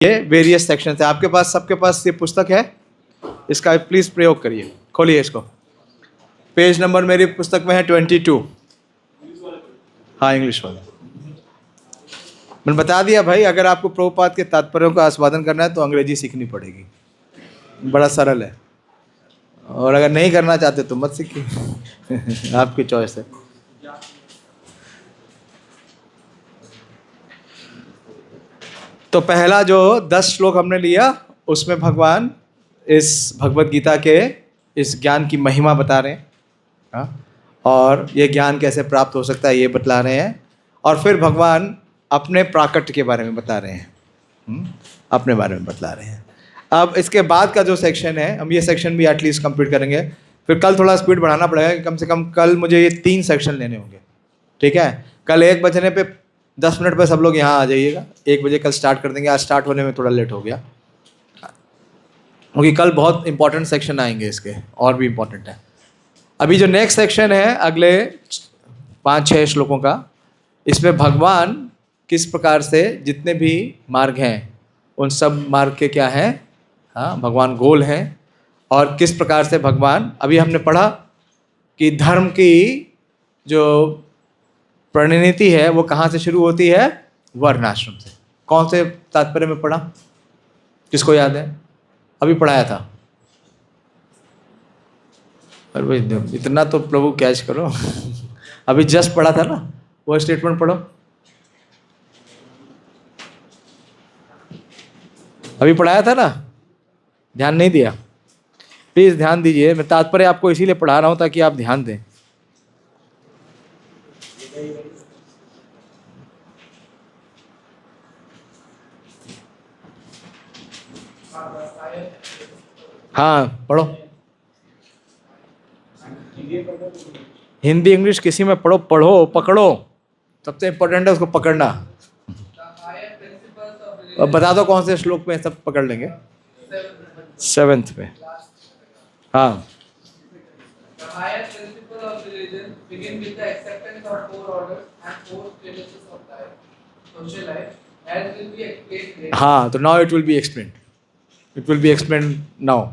ये various section है। आपके पास, सबके पास ये पुस्तक है, इसका प्लीज़ प्रयोग करिए। खोलिए इसको। पेज नंबर मेरी पुस्तक में है 22। हाँ, इंग्लिश वाले। मैंने बता दिया भाई, अगर आपको प्रभुपाद के तात्पर्यों का आस्वादन करना है तो अंग्रेजी सीखनी पड़ेगी, बड़ा सरल है। और अगर नहीं करना चाहते तो मत सीखिए आपकी चॉइस है। तो पहला जो 10 श्लोक हमने लिया, उसमें भगवान इस भगवत गीता के इस ज्ञान की महिमा बता रहे हैं, हाँ? और ये ज्ञान कैसे प्राप्त हो सकता है ये बतला रहे हैं। और फिर भगवान अपने प्राकट्य के बारे में बता रहे हैं, अपने बारे में बतला रहे हैं। अब इसके बाद का जो सेक्शन है, हम ये सेक्शन भी एटलीस्ट कंप्लीट करेंगे। फिर कल थोड़ा स्पीड बढ़ाना पड़ेगा, कम से कम कल मुझे ये 3 सेक्शन लेने होंगे, ठीक है। कल 1 बजने पे 10 मिनट पे सब लोग यहाँ आ जाइएगा। 1 बजे कल स्टार्ट कर देंगे। आज स्टार्ट होने में थोड़ा लेट हो गया, क्योंकि कल बहुत इंपॉर्टेंट सेक्शन आएंगे इसके, और भी इम्पॉर्टेंट है। अभी जो नेक्स्ट सेक्शन है अगले 5-6 श्लोकों का, इसमें भगवान किस प्रकार से जितने भी मार्ग हैं उन सब मार्ग के क्या हैं, हाँ, भगवान गोल हैं। और किस प्रकार से भगवान, अभी हमने पढ़ा कि धर्म की जो परिणति है वो कहाँ से शुरू होती है, वर्णाश्रम से। कौन से तात्पर्य में पढ़ा, किसको याद है? अभी पढ़ाया था। अरे भाई इतना तो प्रभु कैच करो अभी जस्ट पढ़ा था ना, वो स्टेटमेंट पढ़ो। अभी पढ़ाया था ना, ध्यान नहीं दिया? प्लीज ध्यान दीजिए। मैं तात्पर्य आपको इसीलिए पढ़ा रहा हूं ताकि आप ध्यान दें। हाँ पढ़ो, हिंदी इंग्लिश किसी में पढ़ो, पढ़ो पकड़ो, सबसे इंपॉर्टेंट है उसको पकड़ना। अब बता दो कौन से श्लोक में, सब पकड़ लेंगे। 7th पे, हाँ। हाँ, तो now it will be explained, it will be explained now.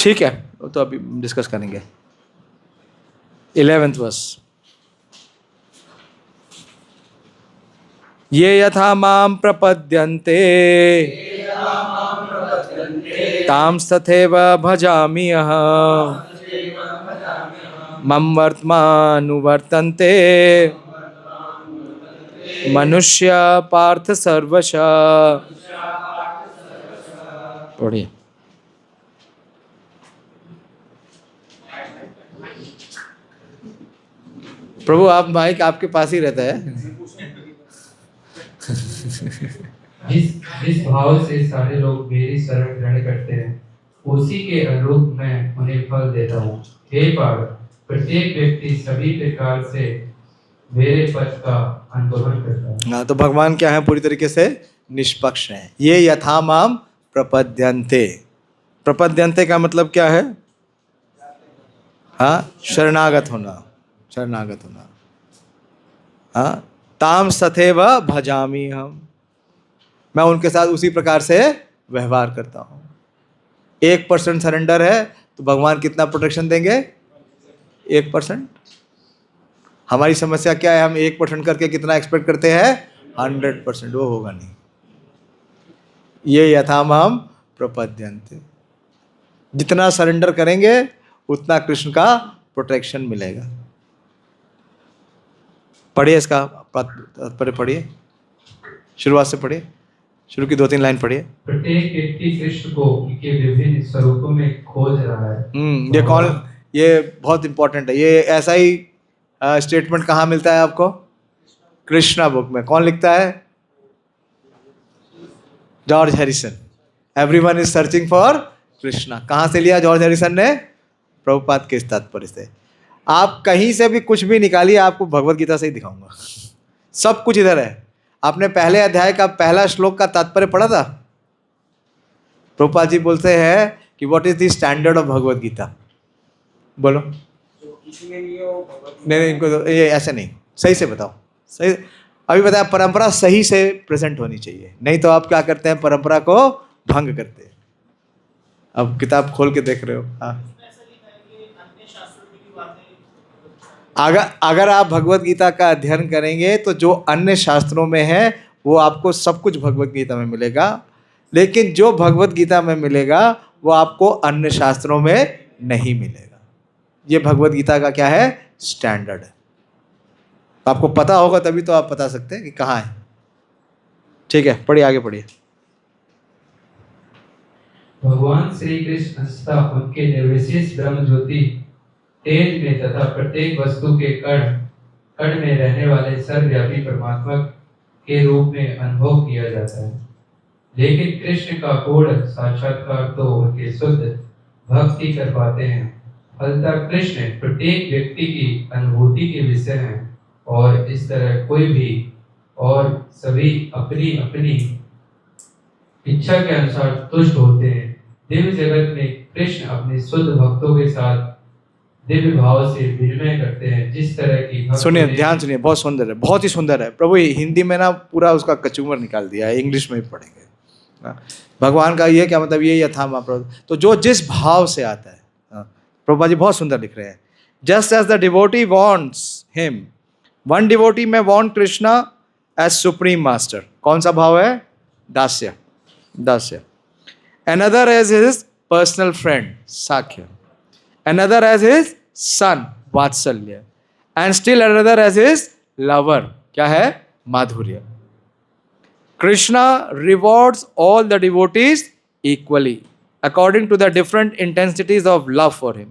ठीक है, तो अभी डिस्कस करेंगे। 11th वर्स, ये यथा मां प्रपद्यन्ते तां तथैव भजामि अहम् मम वर्त्मानुवर्तन्ते मनुष्य पार्थ सर्वशः। पढ़िए। प्रभु आप माइक आपके पास ही रहता है। जिस भाव से सारे लोग मेरी शरण ग्रहण करते हैं उसी के अनुरूप मैं उन्हें फल देता हूँ। हे पार्थ, प्रत्येक व्यक्ति सभी प्रकार से मेरे पथ का अनुगमन करता है। हाँ, तो भगवान क्या है, पूरी तरीके से निष्पक्ष हैं। ये यथा माम प्रपद्यन्ते, प्रपद्यन्ते का मतलब क्या है? हाँ, शरणागत होना, शरणागत होना। हाँ, ताम तथैव भजामि हम, मैं उनके साथ उसी प्रकार से व्यवहार करता हूँ। 1% सरेंडर है तो भगवान कितना प्रोटेक्शन देंगे? 1%। हमारी समस्या क्या है, हम 1% करके कितना एक्सपेक्ट करते हैं? 100%। वो होगा नहीं। ये यथामाम प्रपद्यन्ते, जितना सरेंडर करेंगे उतना कृष्ण का प्रोटेक्शन मिलेगा। पढ़िए इसका तात्पर्य, पढ़िए, शुरुआत से पढ़िए, शुरू की 2-3 लाइन पढ़िए। प्रत्येक व्यक्ति कृष्ण को उनके विभिन्न स्वरूपों में खोज रहा है। ये कौन, ये बहुत इंपॉर्टेंट है। ये ऐसा ही स्टेटमेंट कहाँ मिलता है आपको? कृष्णा बुक में। कौन लिखता है? George Harrison. Everyone is searching for Krishna. कहाँ से लिया जॉर्ज हैरिसन ने? प्रभुपाद के तात्पर्य से। आप कहीं से भी कुछ भी निकालिए, आपको भगवत गीता से ही दिखाऊंगा। सब कुछ इधर है। आपने पहले अध्याय का पहला श्लोक का तात्पर्य पढ़ा था? प्रभुपाद जी बोलते हैं कि what is the standard of Bhagavad Gita. बोलो। नहीं, इनको तो ये ऐसे नहीं, सही से बताओ, सही। अभी बताया परंपरा सही से प्रेजेंट होनी चाहिए, नहीं तो आप क्या करते हैं, परंपरा को भंग करते हैं। अब किताब खोल के देख रहे हो। हाँ, अगर आप भगवत गीता का अध्ययन करेंगे तो जो अन्य शास्त्रों में है वो आपको सब कुछ भगवत गीता में मिलेगा, लेकिन जो भगवत गीता में मिलेगा वो आपको अन्य शास्त्रों में नहीं मिलेगा। ये भगवत गीता का क्या है, स्टैंडर्ड है। तो आपको पता होगा तभी तो आप बता सकते हैं कि कहाँ है। ठीक है, पढ़िए, आगे पढ़िए। भगवान श्री कृष्ण तथा उनके निर्विशेष ब्रह्म ज्योति तेज में तथा प्रत्येक वस्तु के कण कण में रहने वाले सर्वव्यापी परमात्मा के रूप में अनुभव किया जाता है। लेकिन कृष्ण का पूर्ण साक्षात्कार तो उनके शुद्ध भक्ति कर पाते हैं। फलतः कृष्ण प्रत्येक व्यक्ति की अनुभूति के विषय हैं और इस तरह कोई भी और सभी अपनी अपनी इच्छा के अनुसार तुष्ट होते हैं। दिव्य जगत में कृष्ण अपने शुद्ध भक्तों के साथ दिव्य भाव से विनिमय करते हैं। जिस तरह की सुनिए, ध्यान सुनिए, बहुत सुंदर है, बहुत ही सुंदर है। प्रभु हिंदी में ना पूरा उसका कचूमर निकाल दिया है, इंग्लिश में भी पढ़ेंगे। भगवान का ये क्या मतलब, ये यथा महाप्रभु, तो जो जिस भाव से आता है। प्रभुपा जी बहुत सुंदर लिख रहे हैं। Just as the devotee wants him, one devotee may want Krishna as supreme master. कौन सा भाव है, दास्य, दास्य। Another as his personal friend, साख्य। अनदर एज हिज सन, वात्सल्य। And still another as his lover, क्या है, माधुर्य। Krishna rewards all the devotees equally according to the different intensities of love for him.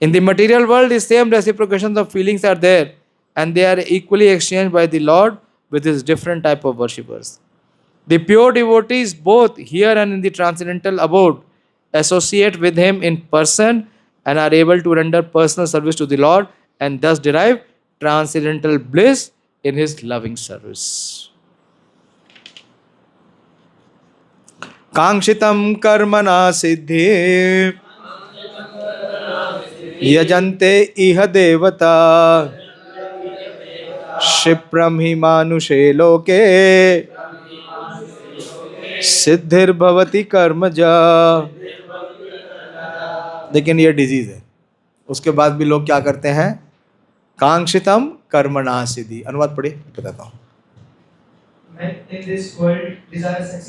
In the material world, the same reciprocations of feelings are there, and they are equally exchanged by the Lord with his different type of worshippers. The pure devotees, both here and in the transcendental abode, associate with him in person and are able to render personal service to the Lord, and thus derive transcendental bliss in his loving service. कांक्षितं कर्मणा सिद्धि यजन्ते इह देवता क्षिप्रं हि मानुषे लोके सिद्धिर्भवति कर्मजा। लेकिन ये disease है। उसके बाद भी लोग क्या करते हैं, कांक्षितम कर्मणा सिद्धि। अनुवाद पढ़िए, बताता हूँ।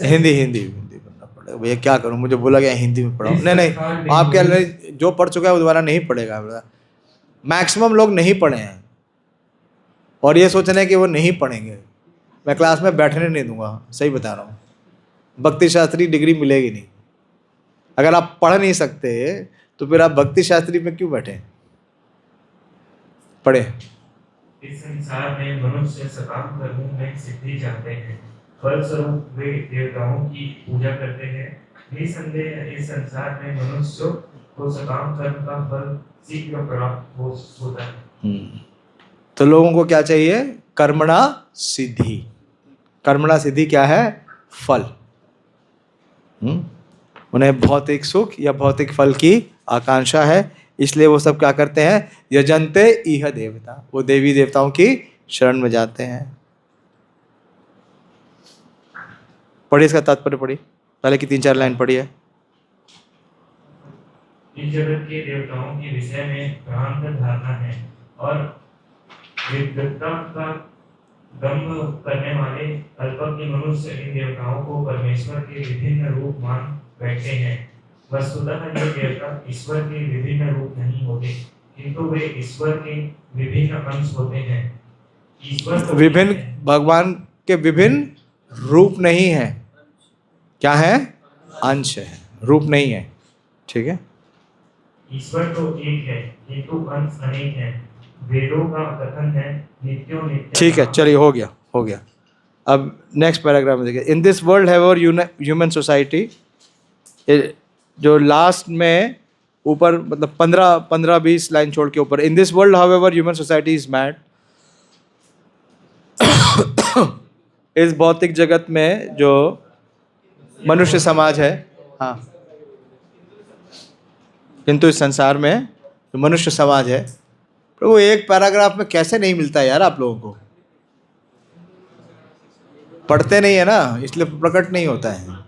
हिंदी हिंदी बनना पड़ेगा भैया, क्या करूँ, मुझे बोला गया हिंदी में पढ़ाओ। नहीं नहीं, आप क्या, जो पढ़ चुका है वो दोबारा नहीं पढ़ेगा। मैक्सिमम लोग नहीं पढ़े हैं और ये सोच रहे हैं कि वो नहीं पढ़ेंगे। मैं क्लास में बैठने नहीं दूंगा, सही बता रहा हूँ। भक्ति शास्त्री डिग्री मिलेगी नहीं। अगर आप पढ़ नहीं सकते तो फिर आप भक्ति शास्त्री में क्यों बैठे। पढ़े। इस संसार में मनुष्य सकाम कर्मों में सिद्धि चाहते हैं, फलस्वरूप वे देवताओं की पूजा करते हैं। निसंदेह इस संसार में मनुष्य को सकाम कर्म का फल शीघ्र प्राप्त होता है। तो लोगों को क्या चाहिए, कर्मणा सिद्धि। कर्मणा सिद्धि क्या है, फल। उन्हें भौतिक सुख या भौतिक फल की आकांक्षा है, इसलिए वो सब क्या करते हैं, यजन्ते इह देवता, वो देवी देवताओं की शरण में जाते हैं। पढ़िए इसका तात्पर्य, पढ़िए पहले की 3-4 लाइन पढ़िए। इस जगत के देवताओं के विषय में भ्रांत धारणा है और विद्वत्ता का दंभ करने वाले अल्पज्ञ मनुष्य इन देवताओं को परमेश्वर के विभिन्न रूप मान बैठते हैं। वस्तुतः ये देवता ईश्वर के विभिन्न रूप नहीं होते, किंतु वे ईश्वर के विभिन्न अंश होते हैं। ईश्वर विभिन्न, भगवान के विभिन्न रूप नहीं है, क्या है, अंश है, रूप नहीं है। ठीक है, ईश्वर तो एक है किंतु अंश अनेक हैं। वेदों का कथन है नित्यो नित्य। ठीक है, चलिए, हो गया हो गया। अब नेक्स्ट पैराग्राफ में देखिए। In this world have human society, जो लास्ट में ऊपर मतलब 15-20 लाइन छोड़ के ऊपर, in this world however human society is mad. इस भौतिक जगत में जो मनुष्य समाज है, हाँ, किंतु इस संसार में जो मनुष्य समाज है, प्रभु एक पैराग्राफ में कैसे नहीं मिलता यार आप लोगों को। पढ़ते नहीं है ना, इसलिए प्रकट नहीं होता है।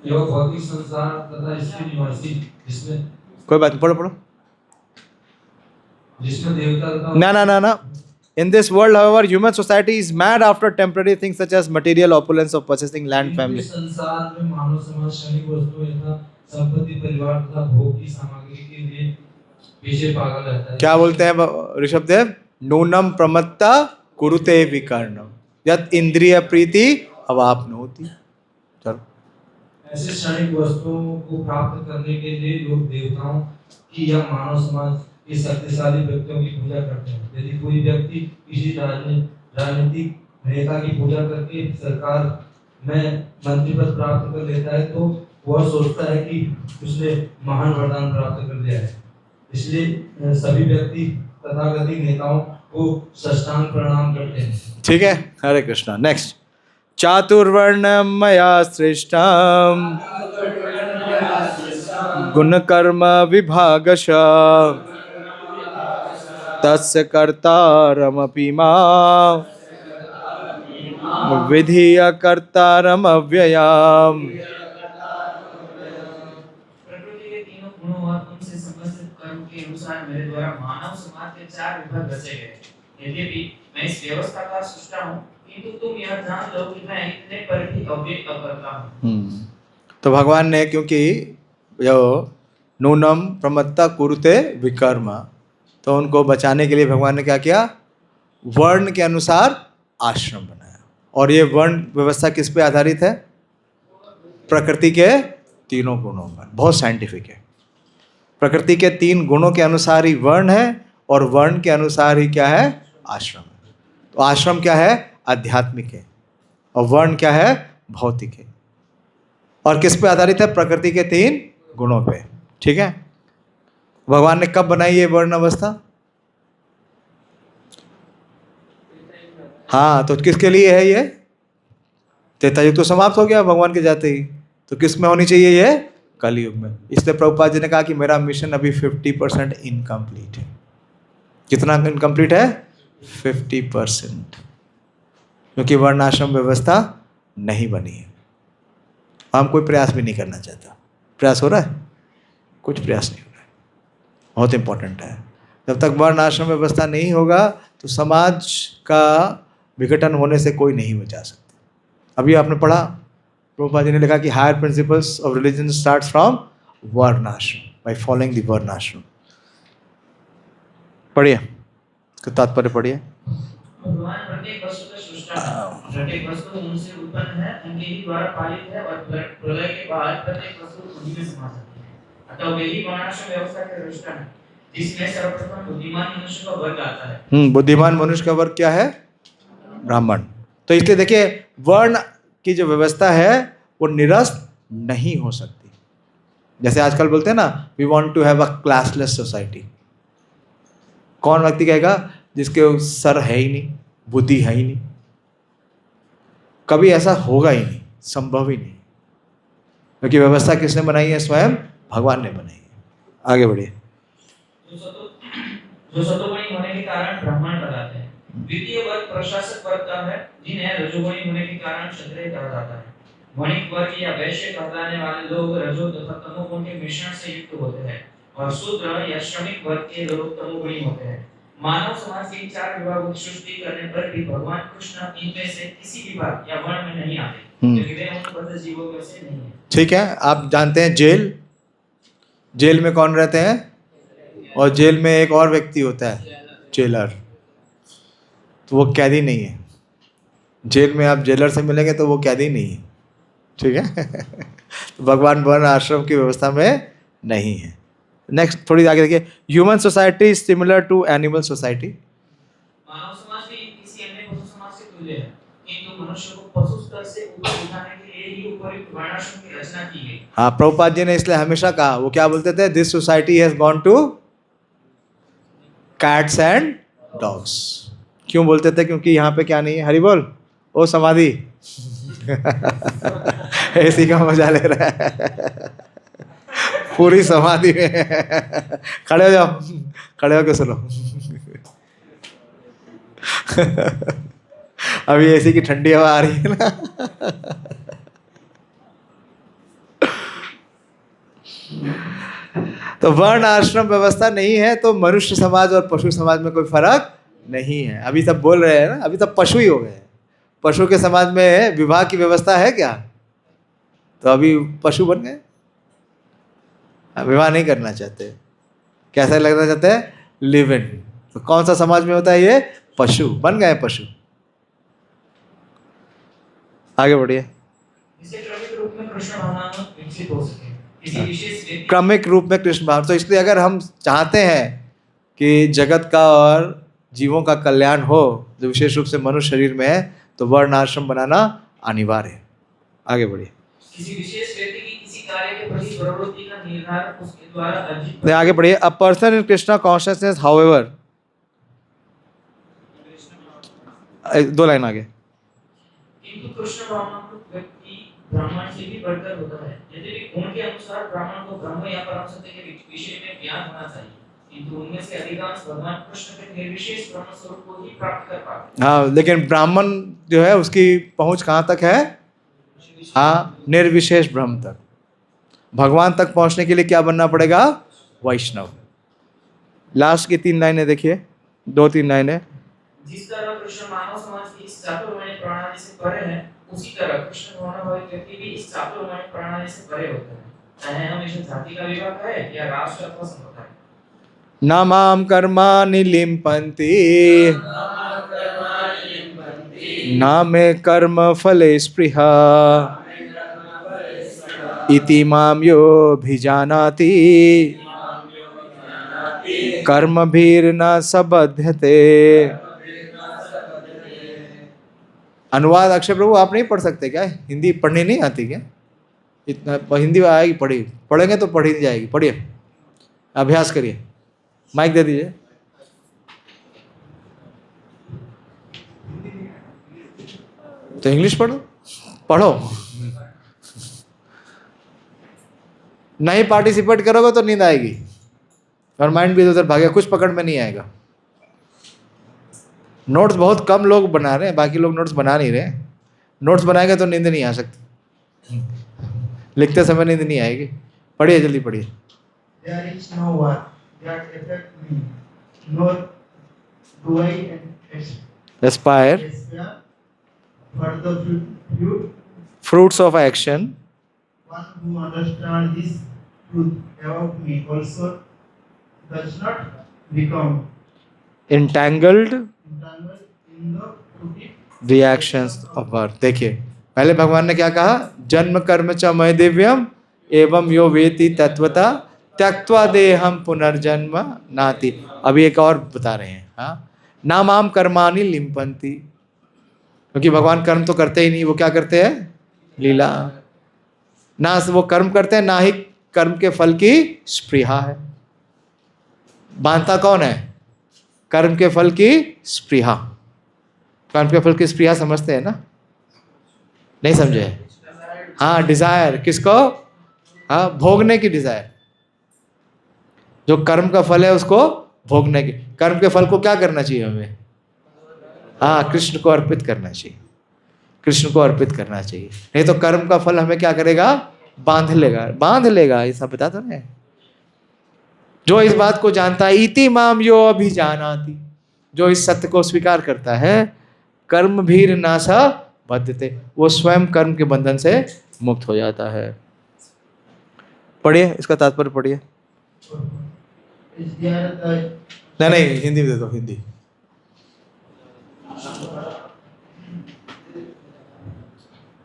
यह भौतिक संसार तथा इसके निवासी जिसमें कोई बात नहीं, पढ़ो पढ़ो। जिसमें देवता तथा ना ना ना ना। In this world, however, human society is mad after temporary things such as material opulence of possessing land, family. इस संसार में मानव समाज क्षणिक वस्तुओं तथा संपत्ति, परिवार तथा भोग की सामग्री के लिए पीछे पागल रहता है। क्या बोलते हैं ऋषभ देव? नूनम प्रमत्ता कुरुते विकर्णम यत इंद्रिय प्रीति अवाप्नोति। चलो, ऐसे क्षणिक वस्तुओं को प्राप्त करने के लिए लोग देवताओं की या मानव समाज के शक्तिशाली व्यक्तियों की पूजा करते हैं। यदि कोई व्यक्ति किसी राजनीतिक नेता की पूजा करके सरकार में मंत्री पद प्राप्त कर लेता है तो वह सोचता है कि उसने महान वरदान प्राप्त कर लिया है। इसलिए सभी व्यक्ति तथाकथित नेताओं को साष्टांग प्रणाम करते हैं। ठीक है, हरे कृष्णा। नेक्स्ट, चातुर्वर्णम मया सृष्टम गुण कर्म विभागशः तस्य कर्तारमपि मां विधिय कर्तारम अव्ययम्। प्रकृति के तीनों गुणों और उनसे संबंधित कर्म के अनुसार मेरे द्वारा मानव समाज के 4 विभाग रचे गए। यद्यपि मैं इस व्यवस्था का सृष्टा हूँ, किंतु तुम यह जान लो कि मैं इतने पर भी अव्यय अकर्ता हूँ। तो भगवान ने, क्योंकि जो नूनम प्रमत्ता कुरुते विकर्म, तो उनको बचाने के लिए भगवान ने क्या किया? वर्ण के अनुसार आश्रम बनाया। और ये वर्ण व्यवस्था किस पे आधारित है? प्रकृति के तीनों गुणों पर। बहुत साइंटिफिक है। प्रकृति के 3 गुणों के अनुसार ही वर्ण है और वर्ण के अनुसार ही क्या है? आश्रम है। तो आश्रम क्या है? आध्यात्मिक है और वर्ण क्या है? भौतिक है। और किस पे आधारित है? प्रकृति के 3 गुणों पे। ठीक है। भगवान ने कब बनाई ये वर्ण अवस्था? हाँ, तो किसके लिए है ये? त्रेता तो समाप्त हो गया भगवान के जाते ही, तो किस में होनी चाहिए ये? कलयुग में। इसलिए प्रभुपाद जी ने कहा कि मेरा मिशन अभी 50% इनकम्प्लीट है। कितना इनकम्प्लीट है? 50%, क्योंकि वर्णाश्रम व्यवस्था नहीं बनी है। हम कोई प्रयास भी नहीं करना चाहता। प्रयास हो रहा है? कुछ प्रयास नहीं हो रहा है। बहुत इंपॉर्टेंट है। जब तक वर्ण आश्रम व्यवस्था नहीं होगा तो समाज का विघटन होने से कोई नहीं बचा सकता। अभी आपने पढ़ा, प्रभुपाद जी ने लिखा कि higher principles of religion starts from varna ashram, by following the वर्ण आश्रम। पढ़िए, तात्पर्य पढ़िए। भगवान प्रत्येक वस्तु का सृष्टा है। प्रत्येक वस्तु उनसे उत्पन्न है, उनके ही द्वारा पालित है और प्रलय के बाद प्रत्येक वस्तु उन्हीं में समा जाती है। अतः वे ही वर्णाश्रम व्यवस्था के सृष्टा हैं, जिसमें सर्वप्रथम बुद्धिमान मनुष्य का वर्ग आता है। बुद्धिमान मनुष्य का वर्ग क्या है? ब्राह्मण। तो इसलिए देखिए, वर्ण की जो व्यवस्था है वो निरस्त नहीं हो सकती। जैसे आजकल बोलते हैं ना, we want to have a classless society. कौन व्यक्ति कहेगा जिसके सर है ही नहीं, बुद्धि है ही नहीं? कभी ऐसा होगा ही नहीं, संभव ही नहीं, क्योंकि व्यवस्था किसने बनाई है? स्वयं भगवान ने बनाई है। आगे बढ़िए। जो सतोगुणी होने के कारण ब्राह्मण कहलाते हैं। द्वितीय वर्ग प्रशासक वर्ग का है, जिन्हें रजोगुणी होने के कारण क्षत्रिय कहा जाता है। वणिक वर्ग या वैश्य कहलाने वाले लोग रजो तथा तमोगुण के मिश्रण से युक्त होते हैं और शूद्र या श्रमिक वर्ग के लोग तमोगुणी होते हैं। मानव समाज के 4 विभागों की सृष्टि करने पर भी भगवान कृष्ण इनमें से किसी विभाग या वर्ण में नहीं आते, क्योंकि वे उन बद्ध जीवों में से नहीं है। ठीक है। आप जानते हैं जेल में कौन रहते हैं? और जेल में एक और व्यक्ति होता है, जेलर। तो वो कैदी नहीं है। जेल में आप जेलर से मिलेंगे तो वो कैदी नहीं है। ठीक है। तो भगवान वर्ण आश्रम की व्यवस्था में नहीं है। नेक्स्ट, थोड़ी आगे देखिए। Human society is similar to animal society. मानव समाज भी किसी अन्य पशु समाज से तुल्य है, किंतु मनुष्य को पशु स्तर से ऊपर उठाने के लिए ही उपयुक्त वर्णाश्रम की रचना की गई। हाँ, प्रभुपाद जी ने इसलिए हमेशा कहा, वो क्या बोलते थे? This society has gone two cats and dogs. क्यों बोलते थे? क्योंकि यहाँ पे क्या नहीं है? हरि बोल। ओ समाधि। ऐसी का मजा ले रहा है पूरी समाधि में। खड़े हो जाओ, खड़े होकर सुनो। अभी एसी की ठंडी हवा आ रही है ना। तो वर्ण आश्रम व्यवस्था नहीं है तो मनुष्य समाज और पशु समाज में कोई फर्क नहीं है। अभी सब बोल रहे हैं ना, अभी तब पशु ही हो गए। पशु के समाज में विवाह की व्यवस्था है क्या? तो अभी पशु बन गए, विवाह नहीं करना चाहते। कैसा लगना चाहते हैं? Live in. तो कौन सा समाज में होता है ये? पशु बन गए पशु। आगे बढ़िए। जिससे क्रमिक रूप में कृष्ण भावना विकसित हो सके, किसी विशेष व्यक्ति क्रमिक रूप में कृष्ण भाव। तो इसलिए अगर हम चाहते हैं कि जगत का और जीवों का कल्याण हो, जो विशेष रूप से मनुष्य शरीर में है, तो वर्ण आश्रम बनाना अनिवार्य है। आगे बढ़िए। किसी विशेष व्यक्ति की किसी कार्य के प्रति प्रवृत्ति का निर्धारण उसके द्वारा अर्जित तो आगे बढ़िए। A person in Krishna consciousness however, 2 line आगे। किंतु कृष्ण भावनात्मक व्यक्ति ब्राह्मण से भी बढ़कर होता है। यद्यपि गुण के अनुसार ब्राह्मण को ब्रह्म या परम सत्य के विषय में ज्ञान होना चाहिए, किंतु उनमें से अधिकांश भगवान कृष्ण के निर्विशेष ब्रह्म स्वरूप को ही प्राप्त कर पाते हैं। हाँ, लेकिन ब्राह्मण जो है उसकी पहुंच कहाँ तक है? हाँ, निर्विशेष ब्रह्म तक। भगवान तक पहुंचने के लिए क्या बनना पड़ेगा? वैष्णव। लास्ट की 3 लाइनें देखिए, 2-3 लाइनें। जिस तरह कृष्ण मानव समाज की इस चातुर्वर्ण्य प्रणाली से परे है, उसी तरह कृष्ण भावनाभावी व्यक्ति भी इस चातुर्वर्ण्य प्रणाली से परे होते हैं, चाहे हमेशा जाति का विभाग है या राष्ट्र अथवा संप्रदाय। न माम कर्माणि लिम्पन्ति न मे कर्म फले स्पृहा इति माम योऽभिजानाति कर्मभिर्न सबध्यते। अनुवाद अक्षय प्रभु आप नहीं पढ़ सकते क्या? हिंदी पढ़नी नहीं आती क्या? इतना हिंदी आएगी, पढ़ेंगे तो पढ़ी जाएगी। पढ़िए, अभ्यास करिए। माइक दे दीजिए। तो इंग्लिश पढ़ो। नहीं पार्टिसिपेट करोगे तो नींद आएगी और माइंड भी इधर भागेगा, कुछ पकड़ में नहीं आएगा। नोट्स बहुत कम लोग बना रहे हैं, बाकी लोग नोट्स बना नहीं रहे। नोट्स बनाएंगे तो नींद नहीं आ सकती, लिखते समय नींद नहीं आएगी। पढ़िए, जल्दी पढ़िए। There is no one that affect me, nor do I Aspire aspire for the fruits of action. One who understands this truth about me also does not become entangled entangled in the fruitive reactions of birth। देखिए, पहले भगवान ने क्या कहा? जन्म कर्म च मय दिव्यम एवं यो वेति तत्वता त्यक्त्वा देहम पुनर्जन्म नाति। अभी एक और बता रहे हैं। हाँ, ना माम कर्माणि लिम्पन्ति, क्योंकि भगवान कर्म तो करते ही नहीं, वो क्या करते हैं? लीला। ना वो कर्म करते हैं, ना ही कर्म के फल की स्पृहा है। बांधता कौन है? कर्म के फल की स्पृहा। कर्म के फल की स्पृहा समझते हैं ना? नहीं समझे? हाँ, डिजायर। किसको? हाँ, भोगने की डिजायर। जो कर्म का फल है उसको भोगने की। कर्म के फल को क्या करना चाहिए हमें? हाँ, कृष्ण को अर्पित करना चाहिए। कृष्ण को अर्पित करना चाहिए, नहीं तो कर्म का फल हमें क्या करेगा? बांध लेगा। ये सब बता दो ना। जो इस बात को जानता है, इति माम यो अभिजानाति, जो इस सत्य को स्वीकार करता है, कर्म भीर नासा बद्धते, वो स्वयं कर्म के बंधन से मुक्त हो जाता है। पढ़िए, इसका तात्पर्य पढ़िए। is there the नहीं, हिंदी में दे दो, हिंदी।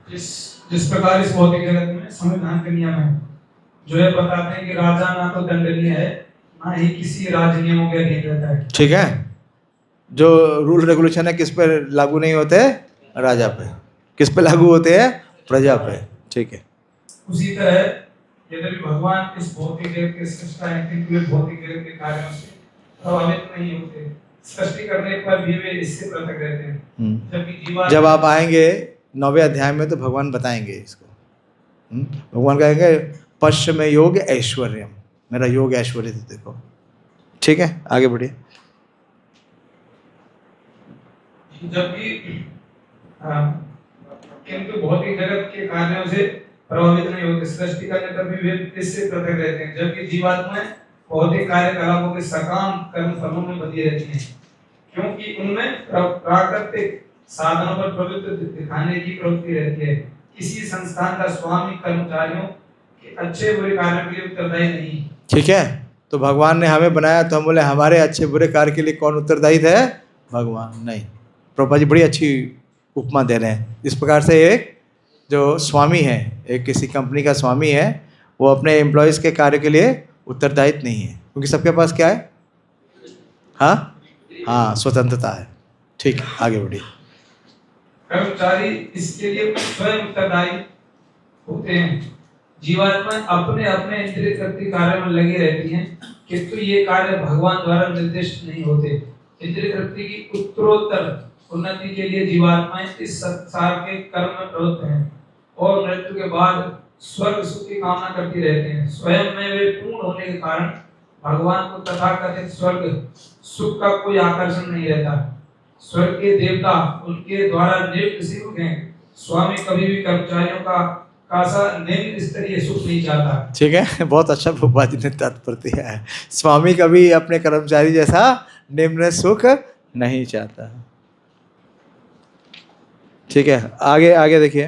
जिस प्रकार इस भौतिक जगत में संविधान के नियम है, जो ये बताते हैं कि राजा ना तो दंडनीय है, ना ही किसी राज्य नियमों के अधीन रहता है। ठीक है, जो रूल रेगुलेशन है किस पे लागू नहीं होते? राजा पे। किस पे लागू होते हैं? प्रजा पे। ठीक है। उसी तरह यदि भगवान इस भौतिक जगत के सृष्टा हैं, किंतु वे भौतिक जगत के कार्यों से प्रभावित नहीं होते, सृष्टि करने पर भी वे इससे पृथक रहते हैं। जबकि जीवात्मा जब आप आएंगे 9वें अध्याय में तो भगवान बताएंगे इसको। भगवान कहेंगे पश्चिम में योग ऐश्वर्यम, मेरा योग ऐश्वर्य देखो। ठीक है, आगे बढ़िए। कि जबकि किंतु भौतिक जगत के कार्यों से प्रभावित नहीं होते, सृष्टि करने पर भी वे इससे पृथक रहते हैं, जबकि जीवात्माएं भौतिक कार्यकलापों के सकाम कर्म फलों में बंधी रहती हैं, क्योंकि उनमें प्राकृतिक साधनों पर प्रवृत्ति दिखाने की प्रवृत्ति रहती है। किसी संस्थान का स्वामी कर्मचारियों के अच्छे बुरे कार्यों के लिए उत्तरदायी नहीं। ठीक है, तो भगवान ने हमें बनाया तो हम बोले हमारे अच्छे बुरे कार्य के लिए कौन उत्तरदायी है? भगवान नहीं। प्रभुपाद जी बड़ी अच्छी उपमा दे रहे हैं। इस प्रकार से एक जो स्वामी है, एक किसी कंपनी का स्वामी है, वो अपने एम्प्लॉयज़ के कार्य के लिए उत्तरदायित्व नहीं है, क्योंकि सबके पास क्या है? हाँ, स्वतंत्रता है। ठीक, आगे बढ़िए। कर्मचारी इसके लिए स्वयं उत्तरदायी होते हैं। जीवात्मा अपने अपने इंद्रिय शक्ति कार्य में लगी रहती हैं, किंतु ये कार्य भगवान द्वारा निर्दिष्ट नहीं होते। इंद्रिय शक्ति की उत्तरोत्तर उन्नति के लिए जीवात्माएं इस संसार के कर्म में प्रवृत्त हैं और मृत्यु के बाद स्वर्ग सुख की कामना करती रहते हैं। स्वयं में वे पूर्ण होने के कारण भगवान को तथाकथित स्वर्ग सुख का कोई आकर्षण नहीं रहता। स्वर्ग के देवता उनके द्वारा नियुक्त सेवक हैं। स्वामी कभी भी कर्मचारियों का सा निम्न स्तरीय सुख नहीं चाहता। ठीक है, बहुत अच्छा प्रभुपाद जी ने तात्पर्य दिया है। स्वामी कभी अपने कर्मचारी जैसा निम्न सुख नहीं चाहता। ठीक है, आगे आगे देखिए।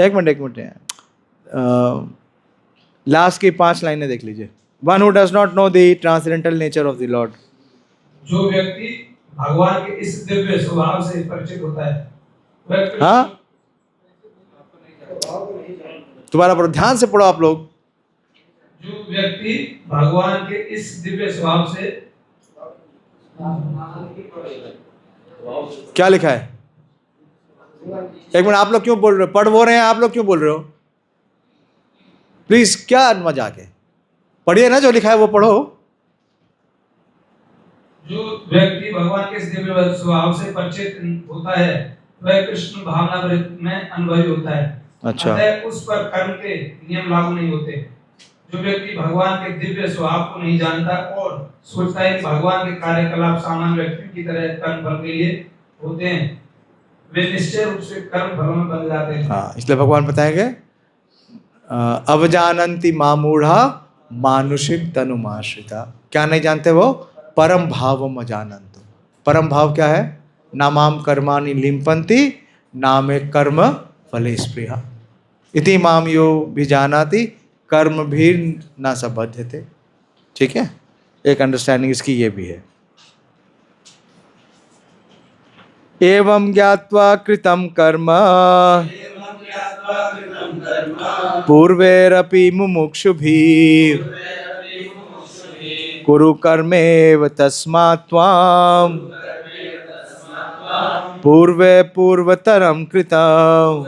एक मिनट लास्ट की 5 लाइनें देख लीजिए। One who does not know the transcendental nature of the Lord. जो व्यक्ति भगवान के इस दिव्य स्वभाव से परिचित होता है, वह हाँ, दोबारा पढ़ो, ध्यान से पढ़ो आप लोग। जो व्यक्ति भगवान के इस दिव्य स्वभाव से, क्या लिखा है? एक मिनट, आप लोग क्यों बोल रहे हो? पढ़ वो रहे हैं, आप लोग क्यों बोल रहे हो? प्लीज, क्या मजाक है? पढ़िए ना, जो लिखा है वो पढ़ो। जो व्यक्ति भगवान के इस दिव्य स्वभाव से परिचित होता है, वह कृष्ण भावनामृत में अनुभवी होता है। अच्छा, अतः उस पर कर्म के नियम लागू नहीं होते। जो व्यक्ति भगवान के दिव्य स्वभाव को नहीं जानता और सोचता है कि भगवान के कार्यकलाप सामान्य व्यक्तियों की तरह कर्म फल के लिए होते हैं, वे निश्चय रूप से कर्म फलों में बन जाते हैं। हाँ, इसलिए भगवान बताएंगे अवजानन्ति मामूढ़ा मानुषिक तनुमाश्रिता। क्या नहीं जानते वो? परम भावम अजानन्तो। परम भाव क्या है? नामाम कर्माणि लिम्पन्ति नामे कर्म फले स्पृहा इति माम यो भी जानाति कर्म भी न सबध्यते। ठीक है, एक अंडरस्टैंडिंग इसकी ये भी है। एवं ज्ञात्वा कृतं कर्म पूर्वैरपि मुमुक्षुभिः कुरु कर्मेव तस्मात् त्वां पूर्वे पूर्वतरम कृतं।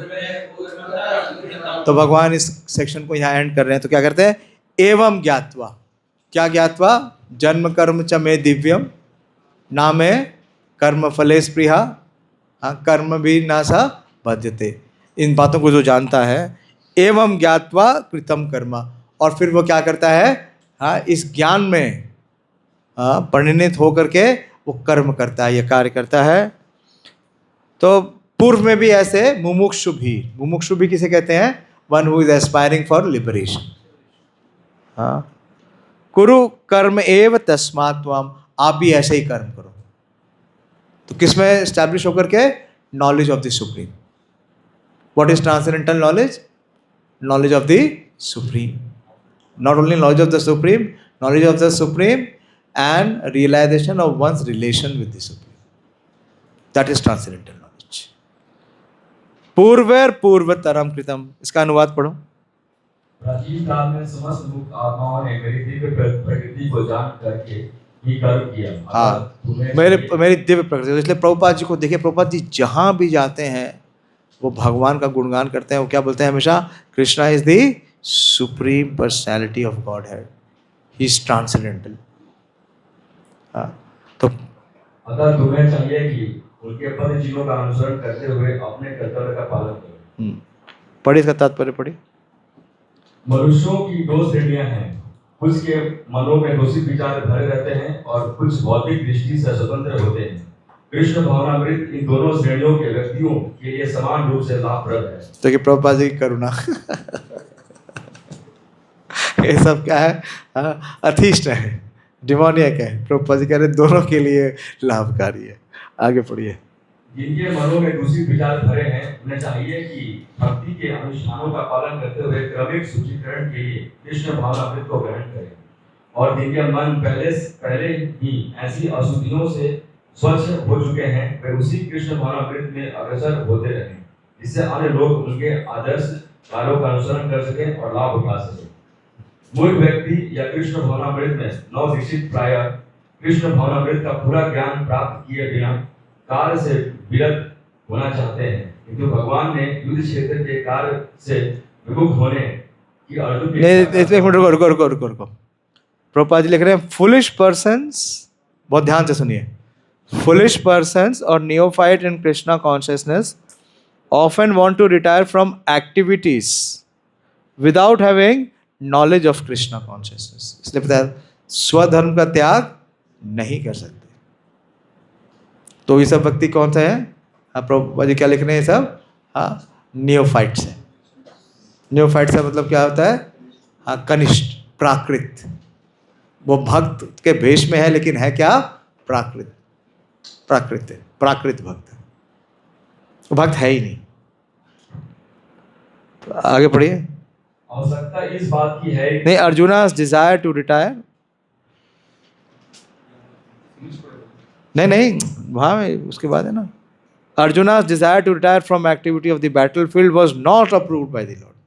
तो भगवान इस सेक्शन को यहाँ एंड कर रहे हैं। तो क्या करते हैं? एवं ज्ञात्वा। क्या ज्ञात्वा? जन्म कर्म च मे दिव्यम नामे कर्म फले स्पृहा कर्म भी न सा बध्यते। इन बातों को जो जानता है, एवं ज्ञात्वा कृतम कर्म, और फिर वो क्या करता है? इस ज्ञान में परिणित होकर के वो कर्म करता है, ये कार्य करता है। तो पूर्व में भी ऐसे मुमुक्षु भी किसे कहते हैं? One who is aspiring for liberation. कुरु कर्म एव तस्मात् त्वम, आप भी ऐसे ही कर्म करो। तो किसमें एस्टैब्लिश होकर के? Knowledge of the supreme. What is transcendental knowledge? Knowledge of the supreme. Not only knowledge of the supreme, knowledge of the supreme and realization of one's relation with the supreme. That is transcendental knowledge. पूर्वर पूर्वतरम कृतम, इसका अनुवाद पढ़ो। प्राचीन काल में समस्त मुक्त आत्माओं ने मेरी दिव्य प्रकृति को जान करके ही कर्म किया। हाँ, मेरी दिव्य प्रकृति। इसलिए प्रभुपाद जी को देखिए, प्रभुपाद जी जहाँ भी जाते हैं वो भगवान का गुणगान करते हैं। वो क्या बोलते हैं हमेशा? Krishna is the supreme personality of God head, he is transcendental. तो अतः तुम्हें चाहिए कि उनके पद चिन्हों का अनुसरण करते हुए अपने कर्तव्य का पालन करो। पढ़िए इसका तात्पर्य पढ़िए। मनुष्यों की 2 श्रेणियां हैं, कुछ के मनों में दूषित विचार भरे रहते हैं और कुछ भौतिक दृष्टि से स्वतंत्र होते हैं। कृष्ण भावनामृत इन दोनों श्रेणियों के व्यक्तियों के लिए समान रूप से लाभप्रद है। तो कि प्रभुपाद जी की करुणा ये सब क्या है? अथिष्ट है, डिमोनियक है। प्रभुपाद जी कह रहे दोनों के लिए लाभकारी है। आगे पढ़िए। जिनके मनों में दूषित विचार भरे हैं उन्हें चाहिए कि भक्ति के अनुष्ठानों का पालन करते हुए क्रमिक शुचिकरण के लिए कृष्ण भावनामृत को ग्रहण करें, और जिनके मन पहले ही ऐसी अशुद्धियों से स्वच्छ हो चुके हैं वे उसी कृष्ण भावनामृत में अग्रसर होते रहें, जिससे अन्य लोग उनके आदर्श कार्यों का अनुसरण कर सकें और लाभ उठा सकें। मूर्ख व्यक्ति या कृष्ण भावनामृत में नवदीक्षित प्राय कृष्ण भावनामृत का पूरा ज्ञान प्राप्त किए बिना कार्य से विरत होना चाहते हैं, किंतु भगवान ने युद्ध क्षेत्र के कार्य से विमुख होने की अर्जुन की नहीं, एक मिनट रुको। प्रभुपाद जी लिख रहे हैं फुलिश पर्सन्स, बहुत ध्यान से सुनिए, फुलिश पर्सन्स और neophyte in Krishna consciousness often want to retire from activities without having knowledge of Krishna consciousness. इसलिए बताया स्वधर्म का त्याग नहीं कर सकते। तो ये सब व्यक्ति कौन सा है? प्रभुपाद जी क्या लिख रहे हैं सब? नियोफाइट्स है। नियोफाइट से मतलब क्या होता है? कनिष्ठ, प्राकृत। वो भक्त के भेष में है लेकिन है क्या? प्राकृत भक्त। वो भक्त है ही नहीं। तो आगे पढ़िए। आवश्यकता इस बात की है नहीं, अर्जुना's desire to retire, नहीं वहाँ उसके बाद है ना, Arjuna's desire to retire from activity of the battlefield was not approved by the Lord.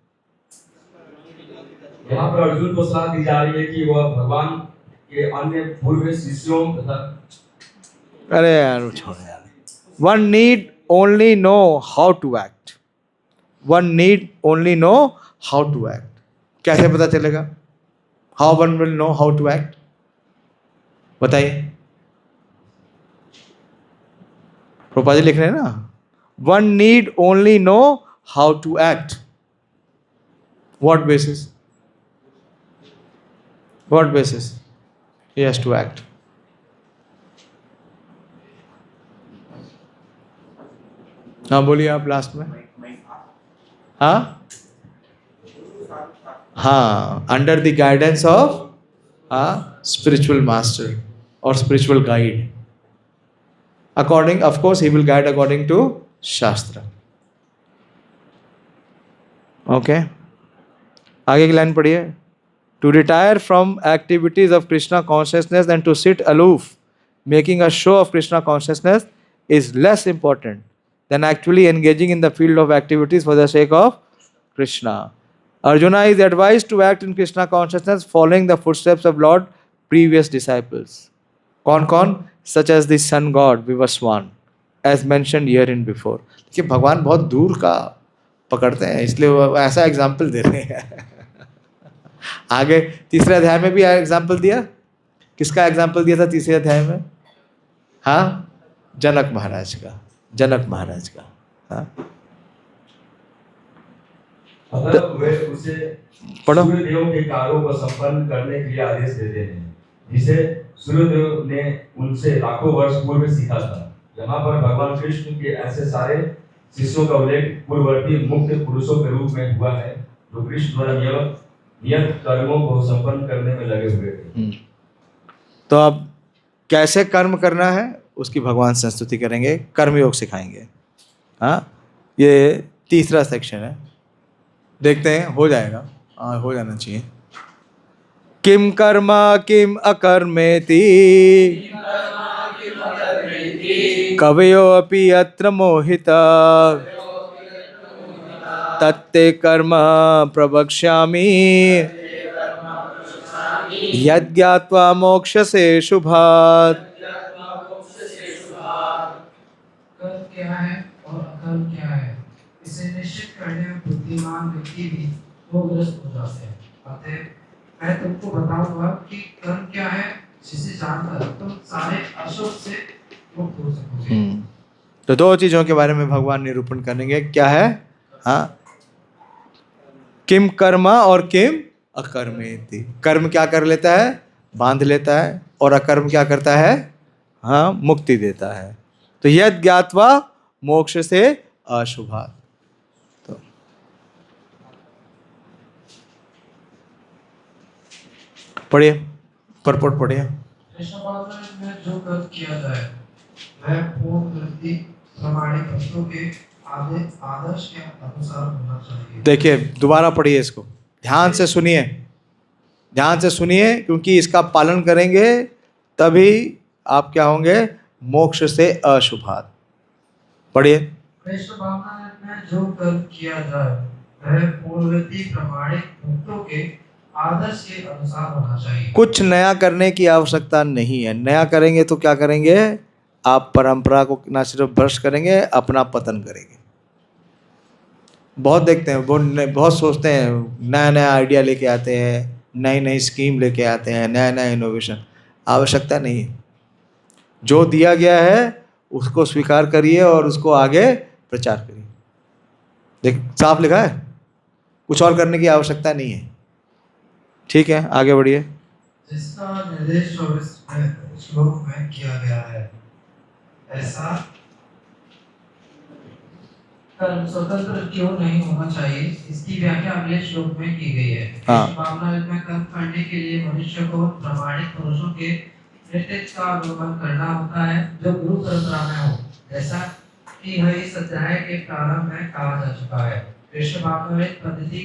यहाँ पर अर्जुन को सलाह दी जा रही है कि वह भगवान के अन्य पूर्व शिष्यों तथा अरे यार छोड़ यार। One need only know how to act. One need only know how to act. कैसे पता चलेगा? How one will know how to act? बताइए। प्रभुपाद जी लिख रहे हैं ना, One need only know how to act. What basis? What basis? He has to act. हाँ बोलिए आप लास्ट में। हाँ under the guidance of spiritual master और spiritual guide. According, of course he will guide according to shastra. Okay, आगे की line पढ़िए। To retire from activities of Krishna consciousness and to sit aloof making a show of Krishna consciousness is less important than actually engaging in the field of activities for the sake of Krishna. Arjuna is advised to act in Krishna consciousness following the footsteps of Lord previous disciples. कौन? Such as the sun god Vivaswan, as mentioned herein before. देखिए भगवान बहुत दूर का पकड़ते हैं, इसलिए वो ऐसा एग्जाम्पल दे रहे हैं। आगे तीसरे अध्याय में भी एग्जाम्पल दिया। किसका एग्जाम्पल दिया था तीसरे अध्याय में? हाँ, जनक महाराज का। हाँ अतः वे उसे पढ़ो। सूर्यदेव के कार्यों को संपन्न करने के लिए आदेश देते हैं, जिसे सूर्यदेव ने उनसे लाखों वर्ष पूर्व सीखा था। यहाँ पर भगवान कृष्ण के ऐसे सारे शिष्यों का उल्लेख पूर्ववर्ती मुक्त पुरुषों के रूप में हुआ है, जो कृष्ण द्वारा नियत कर्मों को संपन्न करने में लगे हुए थे। तो अब कैसे कर्म करना है उसकी भगवान संस्तुति करेंगे, कर्मयोग सिखाएंगे। हाँ, ये तीसरा सेक्शन है, देखते हैं हो जाएगा। हो जाना चाहिए। किम कर्म किम अकर्मेति कवयो अपि अत्र मोहिता तत्ते कर्म प्रवक्ष्यामि यज्ञात्वा मोक्षसे शुभात्। कर्म क्या है और अकर्म क्या है, इसे निश्चित करने में बुद्धिमान व्यक्ति भी मोहग्रस्त हो जाते हैं। अतः मैं तुमको बताऊंगा कि कर्म क्या है, जिसे जानकर तुम सारे अशुभ से मुक्त हो सकोगे। तो दो चीजों के बारे में भगवान निरूपण करेंगे। क्या है? हाँ, किम कर्मा और किम अकर्मेति। कर्म क्या कर लेता है? बांध लेता है। और अकर्म क्या करता है? हाँ, मुक्ति देता है। तो यद ज्ञात्वा मोक्ष से अशुभात्। तो पढ़िए, परपोट पढ़िए। कृष्ण पात्र में जो कर्म किया जाए वह पूर्ण वृद्धि प्रमाणिक भक्तों के आदर्श के अनुसार होना चाहिए। देखिए दोबारा पढ़िए इसको, ध्यान से सुनिए, ध्यान से सुनिए, क्योंकि इसका पालन करेंगे तभी आप क्या होंगे, मोक्ष से अशुभात्। पढ़िए। कृष्ण भावना में जो कर्म किया जाए वह पूर्ण वृद्धि प्रमाणिक भक्तों के आदर्श के अनुसार होना चाहिए। कुछ नया करने की आवश्यकता नहीं है। नया करेंगे तो क्या करेंगे, आप परंपरा को ना सिर्फ भ्रष्ट करेंगे, अपना पतन करेंगे। बहुत देखते हैं, बहुत सोचते हैं, नया नया आइडिया लेके आते हैं, नई नई स्कीम लेके आते हैं, नया नया इनोवेशन। आवश्यकता नहीं है। जो दिया गया है उसको स्वीकार करिए और उसको आगे प्रचार करिए। देख साफ लिखा है, कुछ और करने की आवश्यकता नहीं है। ठीक है, आगे बढ़िए। जिसका निर्देश 24 श्लोक में किया गया है, ऐसा कर्म स्वतंत्र क्यों नहीं होना चाहिए, इसकी व्याख्या अगले श्लोक में की गई है। हाँ। भावना में कर्म करने के लिए मनुष्य को प्रमाणिक पुरुषों के नेतृत्व का अवलंबन करना होता है, जो गुरु परंपरा में हो, जैसा कि इस अध्याय के प्रारंभ में कहा जा चुका है। कृष्ण भावनामृत पद्धति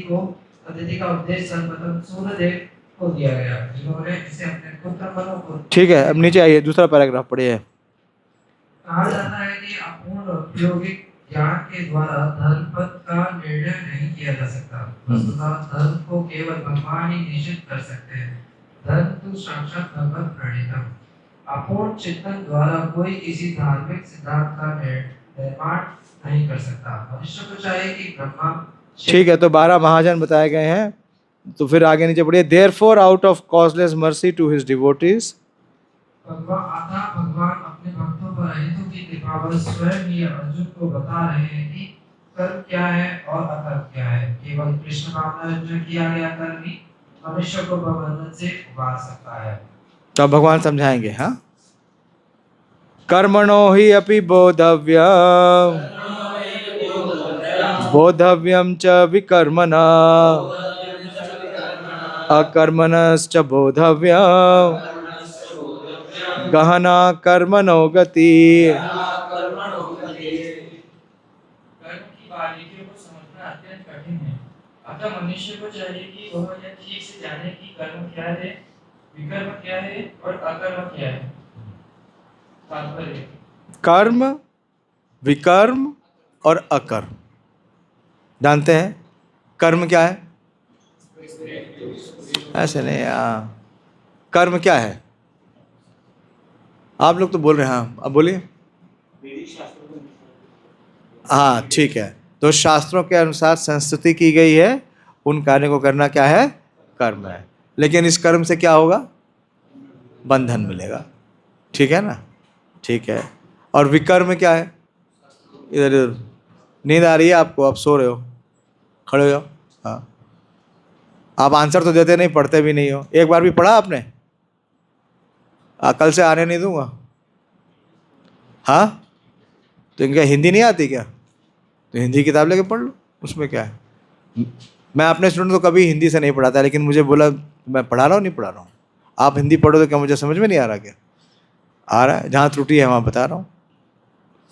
का उद्देश्य सर्वप्रथम सूर्यदेव को दिया गया, जिन्होंने इसे अपने पुत्र मनु को। ठीक है, अब नीचे आइए, दूसरा पैराग्राफ पढ़िए। कहा जाता है कि अपूर्ण औद्योगिक ज्ञान के द्वारा धर्म पद का निर्णय नहीं किया जा सकता। वस्तुतः धर्म को केवल भगवान ही निश्चित कर सकते हैं। धर्म तो साक्षात भगवत प्रणीतम। अपूर्ण चिंतन द्वारा कोई किसी धार्मिक सिद्धांत का निर्माण नहीं कर सकता। मनुष्य को चाहिए कि ब्रह्मा। ठीक है, तो 12 महाजन बताए गए हैं। तो फिर आगे नीचे पढ़िए। Therefore out of causeless mercy to his devotees, भगवान अपने भक्तों पर अहितों की कृपावश स्वयं ही अर्जुन को बता रहे हैं कि कर्म क्या है और अकर्म क्या है। केवल कृष्ण भावना में किया गया कर्म ही मनुष्य को बंधन से उबार सकता है। तो भगवान समझाएंगे। हाँ, कर्मणो हि अपि बोधव्यम च विकर्मणा अकर्मणश्च बोधव्यम गहना कर्मणो गति। कर्म की बारीकियों को समझना अत्यंत कठिन है, अतः मनुष्य को चाहिए कि वह यह ठीक से जाने कि कर्म क्या है, विकर्म क्या है और अकर्म क्या है। तात्पर्य कर्म, विकर्म और अकर्म जानते हैं। कर्म क्या है? ऐसे नहीं, कर्म क्या है? आप लोग तो बोल रहे हैं। हाँ, अब बोलिए। हाँ ठीक है, तो शास्त्रों के अनुसार संस्तुति की गई है, उन कार्यों को करना क्या है? कर्म है। लेकिन इस कर्म से क्या होगा? बंधन मिलेगा। ठीक है ना? ठीक है। और विकर्म क्या है? इधर इधर नींद आ रही है आपको, आप सो रहे हो, खड़े हो जाओ। हाँ, आप आंसर तो देते नहीं, पढ़ते भी नहीं हो। एक बार भी पढ़ा आपने? कल से आने नहीं दूंगा। हाँ, तो इनका हिंदी नहीं आती क्या? तो हिंदी किताब लेके पढ़ लो, उसमें क्या है। मैं अपने स्टूडेंट को कभी हिंदी से नहीं पढ़ाता, लेकिन मुझे बोला मैं पढ़ा रहा हूँ, नहीं पढ़ा रहा हूँ। आप हिंदी पढ़ो तो क्या मुझे समझ में नहीं आ रहा क्या? आ रहा है, जहाँ त्रुटि है वहाँ बता रहा हूँ।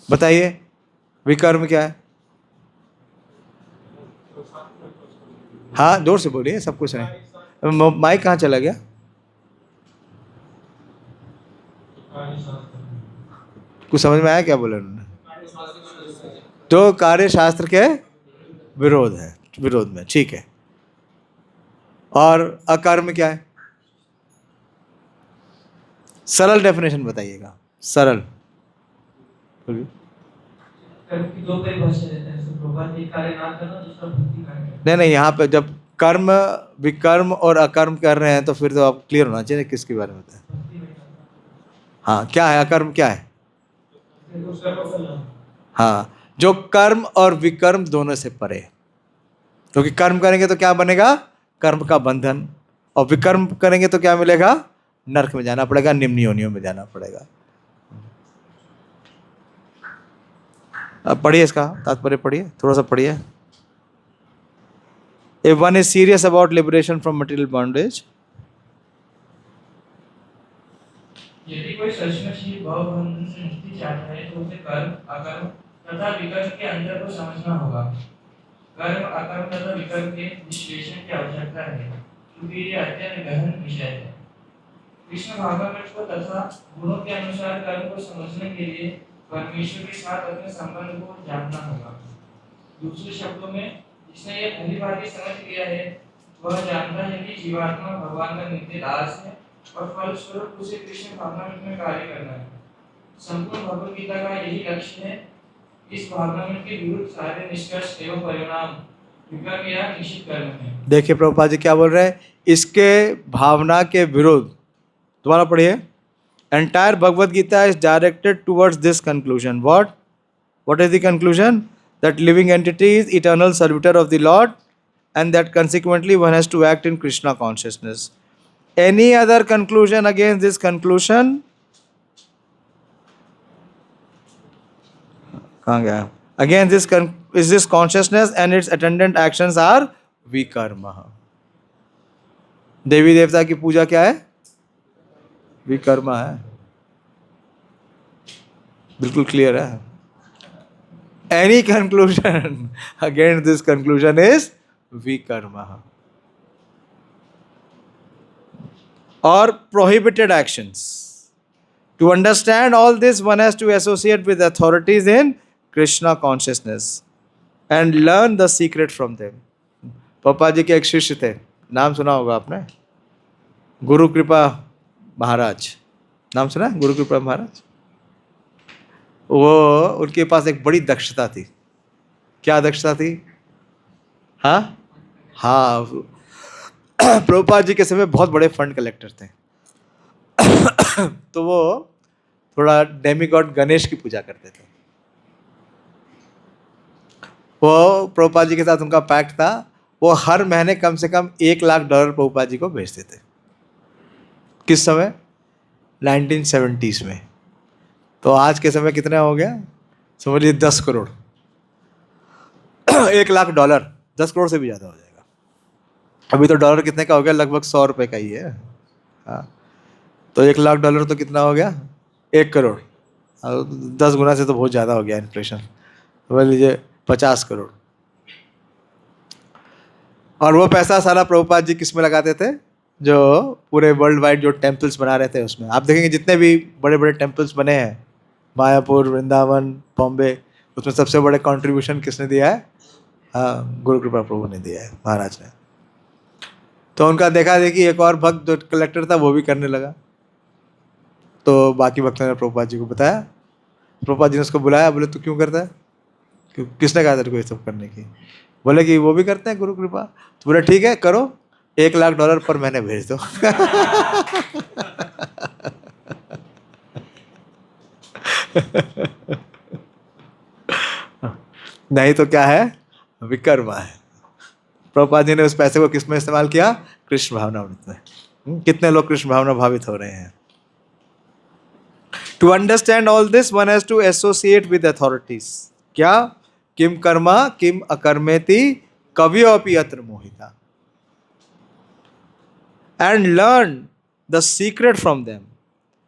बताइए, विकर्म क्या है? हाँ, जोर से बोलिए, सब कुछ नहीं। माइक कहाँ चला गया? कुछ समझ में आया क्या बोले उन्होंने? तो कार्य शास्त्र के विरोध है, विरोध में। ठीक है। और अकर्म क्या है? सरल डेफिनेशन बताइएगा, सरल। कर्म की दो परिभाषा देते हैं, प्रभात एक कार्य ना करना, दूसरा भक्ति कार्य करना। नहीं, यहाँ पे जब कर्म, विकर्म और अकर्म कर रहे हैं तो फिर तो आप क्लियर होना चाहिए किसके बारे में होता है। हाँ, क्या है अकर्म? क्या है? हाँ, जो कर्म और विकर्म दोनों से परे। क्योंकि कर्म करेंगे तो क्या बनेगा? कर्म का बंधन। और विकर्म करेंगे तो क्या मिलेगा? नरक में जाना पड़ेगा, निम्न योनियों में जाना पड़ेगा। पढ़िए इसका तात्पर्य पढ़िए, थोड़ा सा पढ़िए. If one is serious about liberation from material bondage, यदि कोई सचमुच ही भाव बंधन से मुक्ति चाहता है तो उसे कर्म, अकर्म तथा विकर्म के अंतर को समझना होगा. कर्म, अकर्म तथा विकर्म के विश्लेषण की आवश्यकता है, क्योंकि ये अत्यंत गहन विषय है. कृष्ण भागवत को तथा गुणों के अनुसार कर्म को समझने के लिए परमेश्वर के साथ अपने संबंध को जानना होगा. दूसरे शब्दों में, जिसने ये भली भांति समझ लिया है, वह जानता है कि जीवात्मा भगवान का नित्य दास है और फलस्वरूप उसे कृष्ण भावनामृत में कार्य करना है. संपूर्ण भगवद गीता का यही लक्ष्य है. इस भावनामृत के विरुद्ध सारे निष्कर्ष एवं परिणाम विकर्म या निश्चित कर्म है. देखिए प्रभुपाद जी क्या बोल रहे हैं, इसके भावना के विरुद्ध. दोबारा पढ़िए. Entire Bhagavad Gita is directed towards this conclusion. What is the conclusion? That living entity is eternal servitor of the Lord, and that consequently one has to act in Krishna consciousness. Any other conclusion against this conclusion? कहाँ गया? Against this is this consciousness and its attendant actions are vikarma. देवी देवता की पूजा क्या है? विकर्मा है. बिल्कुल clear है. Any conclusion against this conclusion is vikarma. Or prohibited actions. To understand all this, one has to associate with authorities in Krishna consciousness and learn the secret from them. पापा जी के एक शिष्य थे, नाम सुना होगा आपने, गुरु कृपा महाराज. नाम सुना है गुरु कृपा महाराज? वो उनके पास एक बड़ी दक्षता थी. क्या दक्षता थी? हाँ, प्रभुपाद जी के समय बहुत बड़े फंड कलेक्टर थे. तो वो थोड़ा डेमीगॉड गणेश की पूजा करते थे. वो प्रभुपाद जी के साथ उनका पैक्ट था, वो हर महीने कम से कम $1 लाख प्रभुपाद जी को भेजते थे. किस समय? 1970s में. तो आज के समय कितना हो गया समझिए? 10 करोड़. $1 लाख, 10 करोड़ से भी ज़्यादा हो जाएगा. अभी तो डॉलर कितने का हो गया? लगभग 100 रुपये का ही है. हाँ, तो $1 लाख तो कितना हो गया? 1 करोड़. 10 गुना से तो बहुत ज़्यादा हो गया इन्फ्लेशन. समझ लीजिए 50 करोड़. और वो पैसा सारा प्रभुपाद जी किस में लगाते थे? जो पूरे वर्ल्ड वाइड जो टेम्पल्स बना रहे थे उसमें. आप देखेंगे जितने भी बड़े बड़े टेम्पल्स बने हैं, मायापुर, वृंदावन, बॉम्बे, उसमें सबसे बड़े कंट्रीब्यूशन किसने दिया है? हाँ, गुरु कृपा प्रभु ने दिया है, महाराज ने. तो उनका देखा देखी एक और भक्त जो कलेक्टर था वो भी करने लगा. तो बाकी भक्तों ने प्रभुपाद जी को बताया. प्रभुपाद जी ने उसको बुलाया, बोले तू क्यों करता है? किसने कहा तेरे को ये सब करने की? बोले कि वो भी करते हैं गुरु कृपा. तो बोले ठीक है करो, $1 लाख पर महीने भेज दो. नहीं तो क्या है? विकर्मा है. प्रभुपाद जी ने उस पैसे को किस में इस्तेमाल किया? कृष्ण भावनामृत में. कितने लोग कृष्ण भावना भावित हो रहे हैं? To understand all this one has to associate with authorities. क्या? किम कर्मा किम अकर्मेति कवियोपि अत्र मोहिता. And learn the secret from them.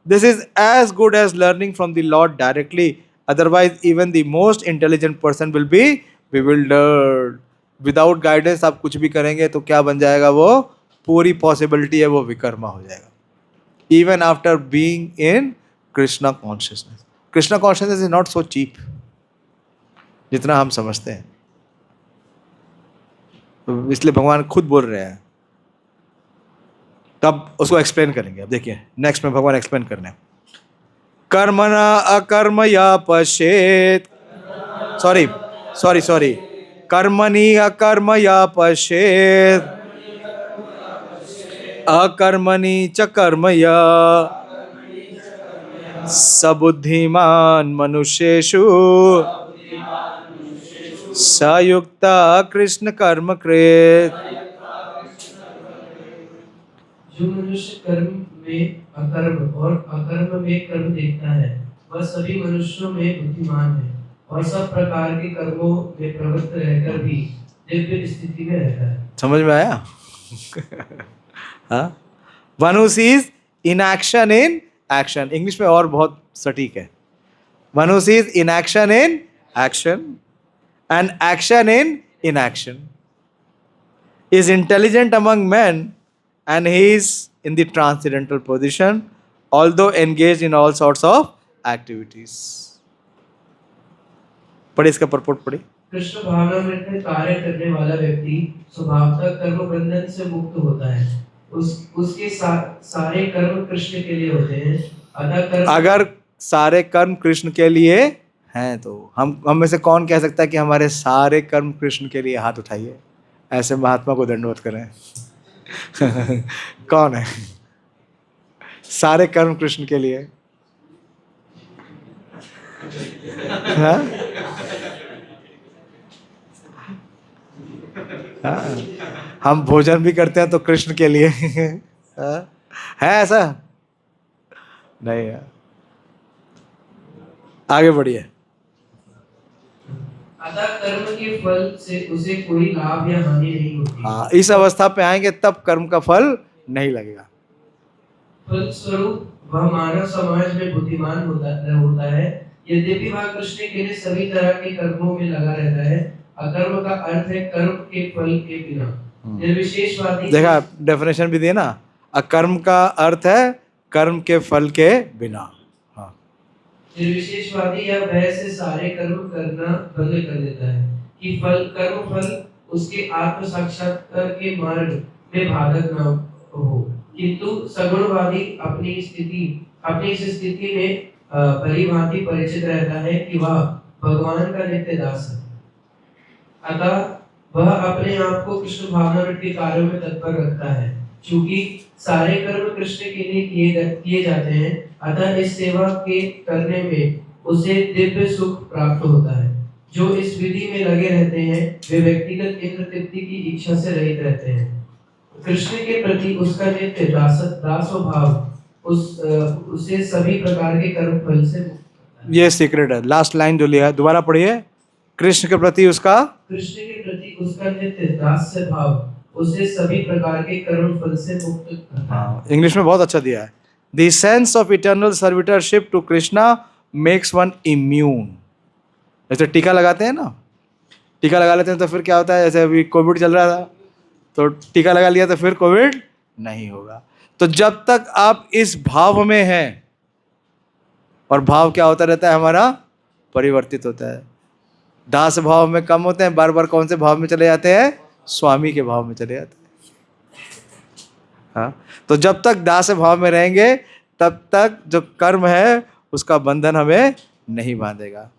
This is as good as learning from the Lord directly. Otherwise, even the most intelligent person will be bewildered. Without guidance आप कुछ भी करेंगे तो क्या बन जाएगा? वो पूरी पॉसिबिलिटी है वो विकर्मा हो जाएगा. Even after being in Krishna consciousness. Krishna consciousness is not so cheap जितना हम समझते हैं. तो इसलिए भगवान खुद बोल रहे हैं. तब उसको एक्सप्लेन करेंगे. अब देखिए नेक्स्ट में भगवान एक्सप्लेन करने. कर्मणा अकर्म या पश्येत. सॉरी कर्मणि अकर्म या पश्येत अकर्मणि च कर्म या सबुद्धिमान मनुष्येषु सयुक्ता कृष्ण कर्म कृत. जो मनुष्य कर्म में अकर्म और अकर्म में कर्म देखता है, वह सभी मनुष्यों में बुद्धिमान है. और सब प्रकार के कर्मों में प्रवृत्त रहकर भी दिव्य स्थिति में रहता है। समझ में आया? हाँ, one who seize inaction in action. English में और बहुत सटीक है, one who seize inaction in action and action in inaction is intelligent among men and he is in the transcendental position although engaged in all sorts of activities. पढ़े इसका purport पढ़े। कृष्ण भावनामृत में कार्य करने वाला व्यक्ति स्वभावतः कर्म बंधन से मुक्त होता है। उसके सारे कर्म कृष्ण के लिए होते हैं। अगर सारे कर्म कृष्ण के लिए हैं तो हम में से कौन कह सकता है कि हमारे सारे कर्म कृष्ण के लिए? हाथ उठाइए, ऐसे महात्मा को दंडवत करें। कौन है? सारे कर्म कृष्ण के लिए। हाँ? हाँ? हम भोजन भी करते हैं तो कृष्ण के लिए। हाँ? है ऐसा? नहीं है। आगे बढ़िए। अतः कर्म के फल से उसे कोई लाभ या हानि नहीं होती। हाँ, इस अवस्था पे आएंगे तब कर्म का फल नहीं लगेगा। फलस्वरूप वह मानव समाज में बुद्धिमान होता है। यद्यपि वह कृष्ण के लिए सभी तरह के कर्मों में लगा रहता है। अकर्म का अर्थ है कर्म के फल के बिना। निर्विशेषवादी देखा, डेफिनेशन भी दिया ना, अकर्म का अर्थ है कर्म के फल के बिना। निर्विशेषवादी या भय से सारे कर्म करना बंद कर देता है कि कर्म फल उसके आत्म साक्षात्कार के मार्ग में बाधक न हो, किंतु सगुणवादी अपनी इस स्थिति में भलीभांति परिचित रहता है कि वह भगवान का नित्य दास है। अतः वह अपने आप को कृष्ण भावनामृत के कार्यों में तत्पर रखता है। चूंकि सारे कर्म कृष्ण के लिए किए जाते हैं, अतः इस सेवा के करने में उसे दिव्य सुख प्राप्त होता है। जो इस विधि में लगे रहते हैं वे व्यक्तिगत इंद्र तृप्ति की इच्छा से रहित रहते हैं। कृष्ण के प्रति उसका नित्य दासोभाव उसे सभी प्रकार के कर्म फल से मुक्त करता है। ये सीक्रेट है। लास्ट लाइन जो लिया है दोबारा पढ़िए। कृष्ण के प्रति उसका नित्य दास्य भाव उसे सभी प्रकार के कर्म फल से मुक्त करता है। इंग्लिश में बहुत अच्छा दिया है। The sense of eternal servitorship to Krishna makes one immune. जैसे टीका लगाते हैं ना, टीका लगा लेते हैं तो फिर क्या होता है, जैसे अभी कोविड चल रहा था तो टीका लगा लिया तो फिर कोविड नहीं होगा। तो जब तक आप इस भाव में हैं, और भाव क्या होता रहता है हमारा, परिवर्तित होता है। दास भाव में कम होते हैं, बार बार कौन से भाव में चले जाते हैं, स्वामी के भाव में चले जाते हैं। हाँ, तो जब तक दास भाव में रहेंगे तब तक जो कर्म है उसका बंधन हमें नहीं बांधेगा।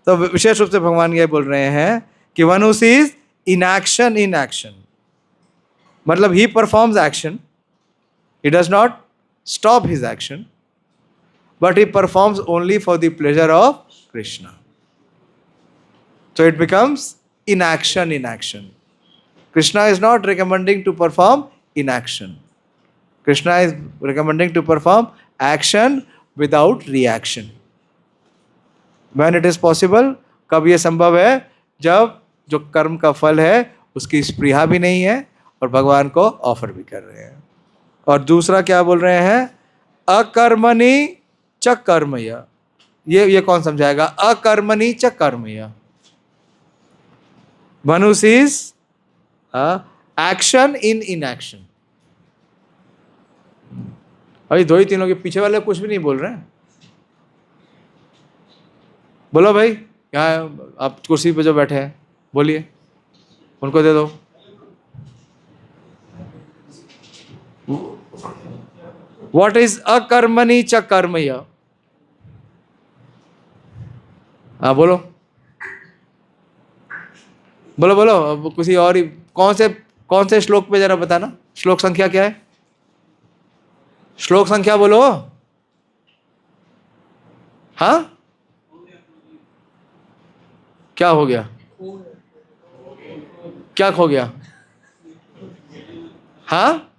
तो विशेष रूप से भगवान ये बोल रहे हैं कि one who sees inaction in action, मतलब he performs action, he does not stop his action, but he performs only for the pleasure of Krishna. So it becomes inaction in action. Krishna is not recommending to perform inaction. Krishna is recommending to perform action without reaction. When it is possible, कब ये संभव है, जब जो कर्म का फल है उसकी स्पृहा भी नहीं है और भगवान को ऑफर भी कर रहे हैं। और दूसरा क्या बोल रहे हैं, अकर्मणि च कर्मया। ये कौन समझाएगा, अकर्मणि च कर्मया। One who sees action in inaction। अभी दो ही तीनों के पीछे वाले कुछ भी नहीं बोल रहे हैं। बोलो भाई, यहाँ आप कुर्सी पे जो बैठे हैं बोलिए, उनको दे दो। What is अकर्मणि च कर्मया? हाँ बोलो बोलो बोलो। अब किसी और ही कौन से श्लोक पे जरा बताना, श्लोक संख्या क्या है, श्लोक संख्या बोलो। हाँ, क्या हो गया, क्या खो गया? हाँ,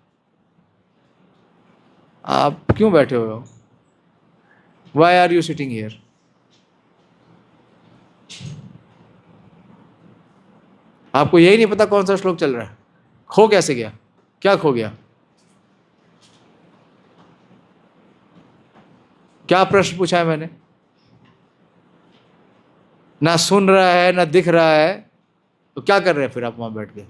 आप क्यों बैठे हो? Why are you sitting here? आपको यही नहीं पता कौन सा श्लोक चल रहा है, खो कैसे गया, क्या खो गया? क्या प्रश्न पूछा है मैंने? ना सुन रहा है ना दिख रहा है, तो क्या कर रहे हैं फिर आप वहां बैठ के?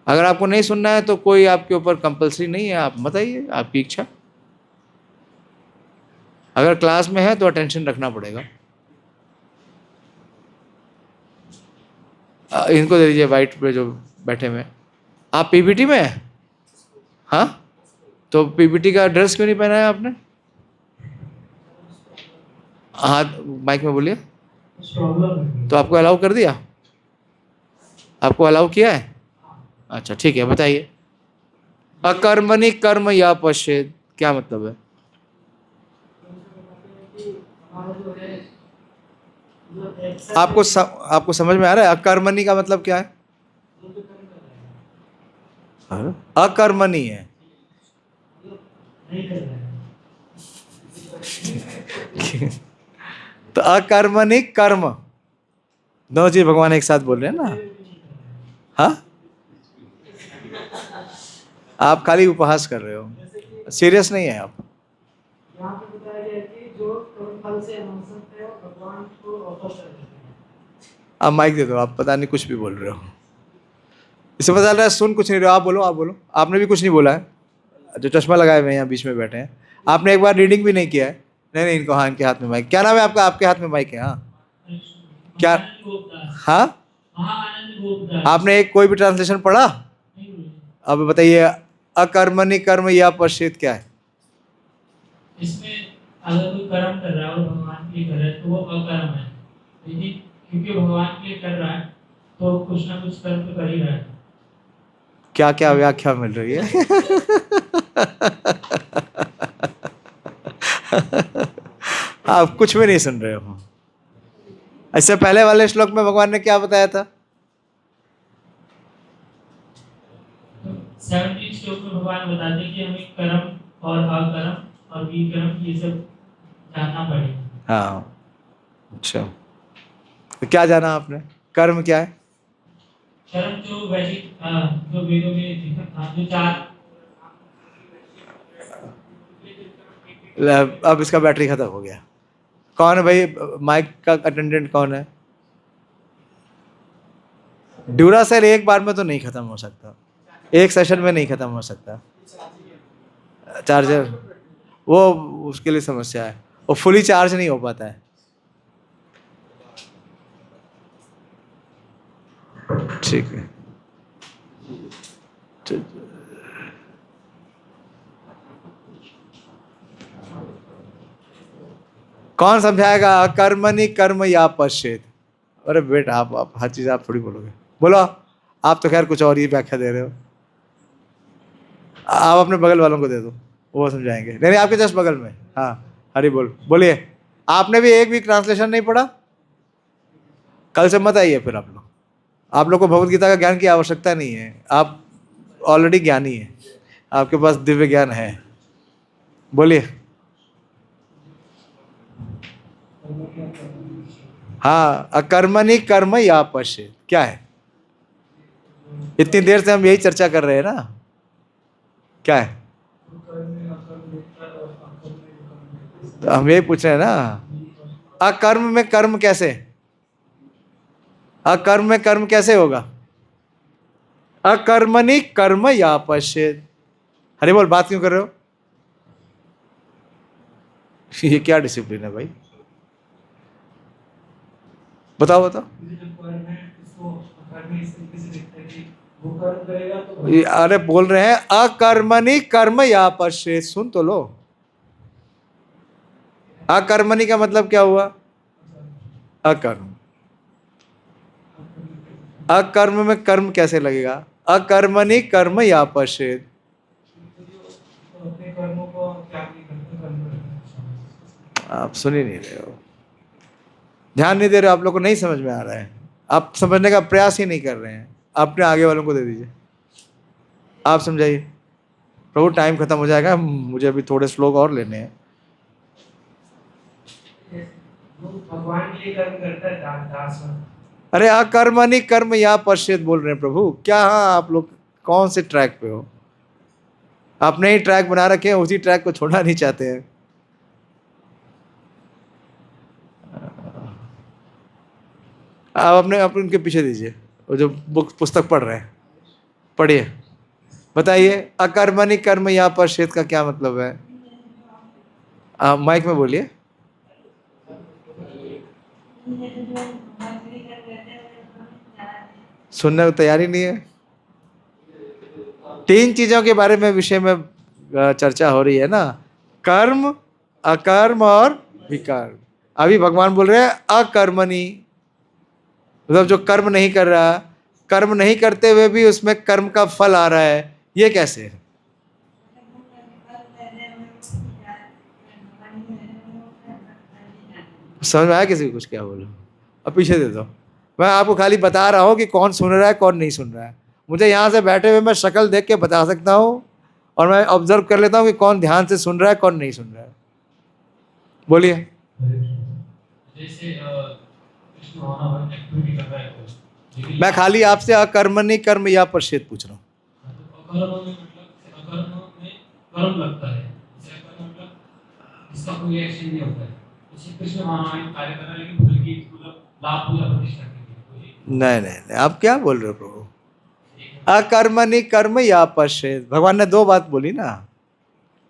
अगर आपको नहीं सुनना है तो कोई आपके ऊपर कंपलसरी नहीं है, आप मत आइए, आपकी इच्छा। अगर क्लास में है तो अटेंशन रखना पड़ेगा। इनको दे दीजिए वाइट पे जो बैठे हुए हैं। आप पीपीटी में हैं? हाँ, तो पीपीटी का ड्रेस क्यों नहीं पहना है आपने? हाँ, माइक में बोलिए। तो आपको अलाउ कर दिया? आपको अलाउ किया है? अच्छा ठीक है, बताइए। अकर्मणि कर्म या पश्चेत, क्या मतलब है? आपको समझ में आ रहा है? अकर्मणि का मतलब क्या है? अकर्मणि है। तो अकर्मणि कर्म, दोनों चीज भगवान एक साथ बोल रहे हैं ना। हाँ, आप खाली उपहास कर रहे हो, सीरियस नहीं है आप। यहाँ पे बताया गया है कि जो कर्मफल से अनुसंत है वो भगवान को ऑफर कर देते हैं। आप माइक दे दो, आप पता नहीं कुछ भी बोल रहे हो। इससे पता चल रहा है सुन कुछ नहीं रहे हो। आप बोलो, आप बोलो। आपने भी कुछ नहीं बोला है, जो चश्मा लगाए हुए हैं यहाँ बीच में बैठे हैं, आपने एक बार रीडिंग भी नहीं किया है। नहीं नहीं, इनको, हाँ, इनके हाथ में माइक। क्या नाम है आपका? आपके हाथ में माइक है। हाँ, क्या? हाँ, आपने एक कोई भी ट्रांसलेशन पढ़ा? अब बताइए, अकर्मणि कर्म या पश्चेत क्या है? इसमें अगर कोई कर्म कर रहा है और भगवान के लिए कर रहा है तो वो अकर्म है, लेकिन क्योंकि भगवान के लिए कर रहा है तो कुछ ना कुछ कर्म तो कर ही रहा है। क्या क्या व्याख्या मिल रही है? आप कुछ भी नहीं सुन रहे हो। इससे पहले वाले श्लोक में भगवान ने क्या बताया था? 17 श्लोक में भगवान बताते हैं कि हमें कर्म और अकर्म और विकर्म ये सब जानना पड़ेगा। हाँ, अच्छा, तो क्या जाना आपने? कर्म क्या है? कर्म जो वैदिक जो वेदों में लिखा था, जो 4। अब इसका बैटरी खत्म हो गया। कौन है भाई माइक का अटेंडेंट? कौन है? ड्यूरासेल एक बार में तो नहीं खत्म हो सकता, एक सेशन में नहीं खत्म हो सकता। चार्जर वो उसके लिए समस्या है, वो फुली चार्ज नहीं हो पाता है। ठीक है, कौन समझाएगा? कर्मणि कर्म या पश्चेत। अरे बेटा, आप हर चीज आप थोड़ी बोलोगे। बोलो, आप तो खैर कुछ और ही व्याख्या दे रहे हो। आप अपने बगल वालों को दे दो, वो समझाएंगे। नहीं, आपके जस्ट बगल में। हाँ, हरी बोलिए। आपने भी एक भी ट्रांसलेशन नहीं पढ़ा? कल से मत आइए फिर आप लोग को भगवत गीता का ज्ञान की आवश्यकता नहीं है, आप ऑलरेडी ज्ञानी है, आपके पास दिव्य ज्ञान है। बोलिए। हाँ, अकर्मणि कर्म या पश्चेत क्या है? इतनी देर से हम यही चर्चा कर रहे हैं ना, क्या है? तो हम यही पूछ रहे हैं ना, अकर्म में कर्म कैसे? अकर्म में कर्म कैसे होगा? अकर्मणि कर्म या पश्चेत। हरि बोल, बात क्यों कर रहे हो? ये क्या डिसिप्लिन है भाई? बताओ। अरे बोल रहे हैं अकर्मणि कर्म या पश्चेत, सुन तो लो। अकर्मणि का मतलब क्या हुआ? अकर्म। अकर्म में कर्म कैसे लगेगा? अकर्मणि कर्म या पश्चेत। आप सुन ही नहीं रहे हो, ध्यान नहीं दे रहे हो, आप लोग को नहीं समझ में आ रहा है, आप समझने का प्रयास ही नहीं कर रहे हैं। अपने आगे वालों को दे दीजिए, आप समझाइए। प्रभु टाइम खत्म हो जाएगा, मुझे अभी थोड़े श्लोक और लेने हैं। भगवान के लिए कर्म करता है दास, अरे अकर्मणि कर्म या पश्येत बोल रहे हैं प्रभु, क्या हाँ आप लोग कौन से ट्रैक पे हो? अपने ही ट्रैक बना रखे हैं, उसी ट्रैक को छोड़ना नहीं चाहते हैं। आप अपने उनके पीछे दीजिए, वो जो बुक पुस्तक पढ़ रहे हैं, पढ़िए, बताइए अकर्मणि कर्म या पश्येत का क्या मतलब है? आप माइक में बोलिए। सुनने को तैयारी नहीं है। 3 चीजों के बारे में विषय में चर्चा हो रही है ना, कर्म, अकर्म और विकर्म। अभी भगवान बोल रहे हैं अकर्मणि, मतलब जो कर्म नहीं कर रहा, कर्म नहीं करते हुए भी उसमें कर्म का फल आ रहा है, ये कैसे है? समझ में आया किसी को कुछ क्या बोलो? अब पीछे दे दो, मैं आपको खाली बता रहा हूँ कि कौन सुन रहा है कौन नहीं सुन रहा है। मुझे यहाँ से बैठे हुए मैं शक्ल देख के बता सकता हूँ, और मैं ऑब्जर्व कर लेता हूँ कि कौन ध्यान से सुन रहा है कौन नहीं सुन रहा है। बोलिए। जैसे कृष्ण भगवान एक्टिविटी कर रहा है, मैं खाली आपसे अकर्मणि कर्म या पश्येत पूछ रहा हूँ। अकर्म में मतलब अकर्म में कर्म लगता है, अकर्म मतलब इसका कोई एक्शन नहीं होता है। जैसे कृष्ण भगवान कार्य कर रहा है लेकिन फल की मतलब लाभ पूजा प्रतिष्ठा के लिए। नहीं, आप क्या बोल रहे हो प्रभु? अकर्मणि कर्म या पश्येत, भगवान ने 2 बात बोली ना,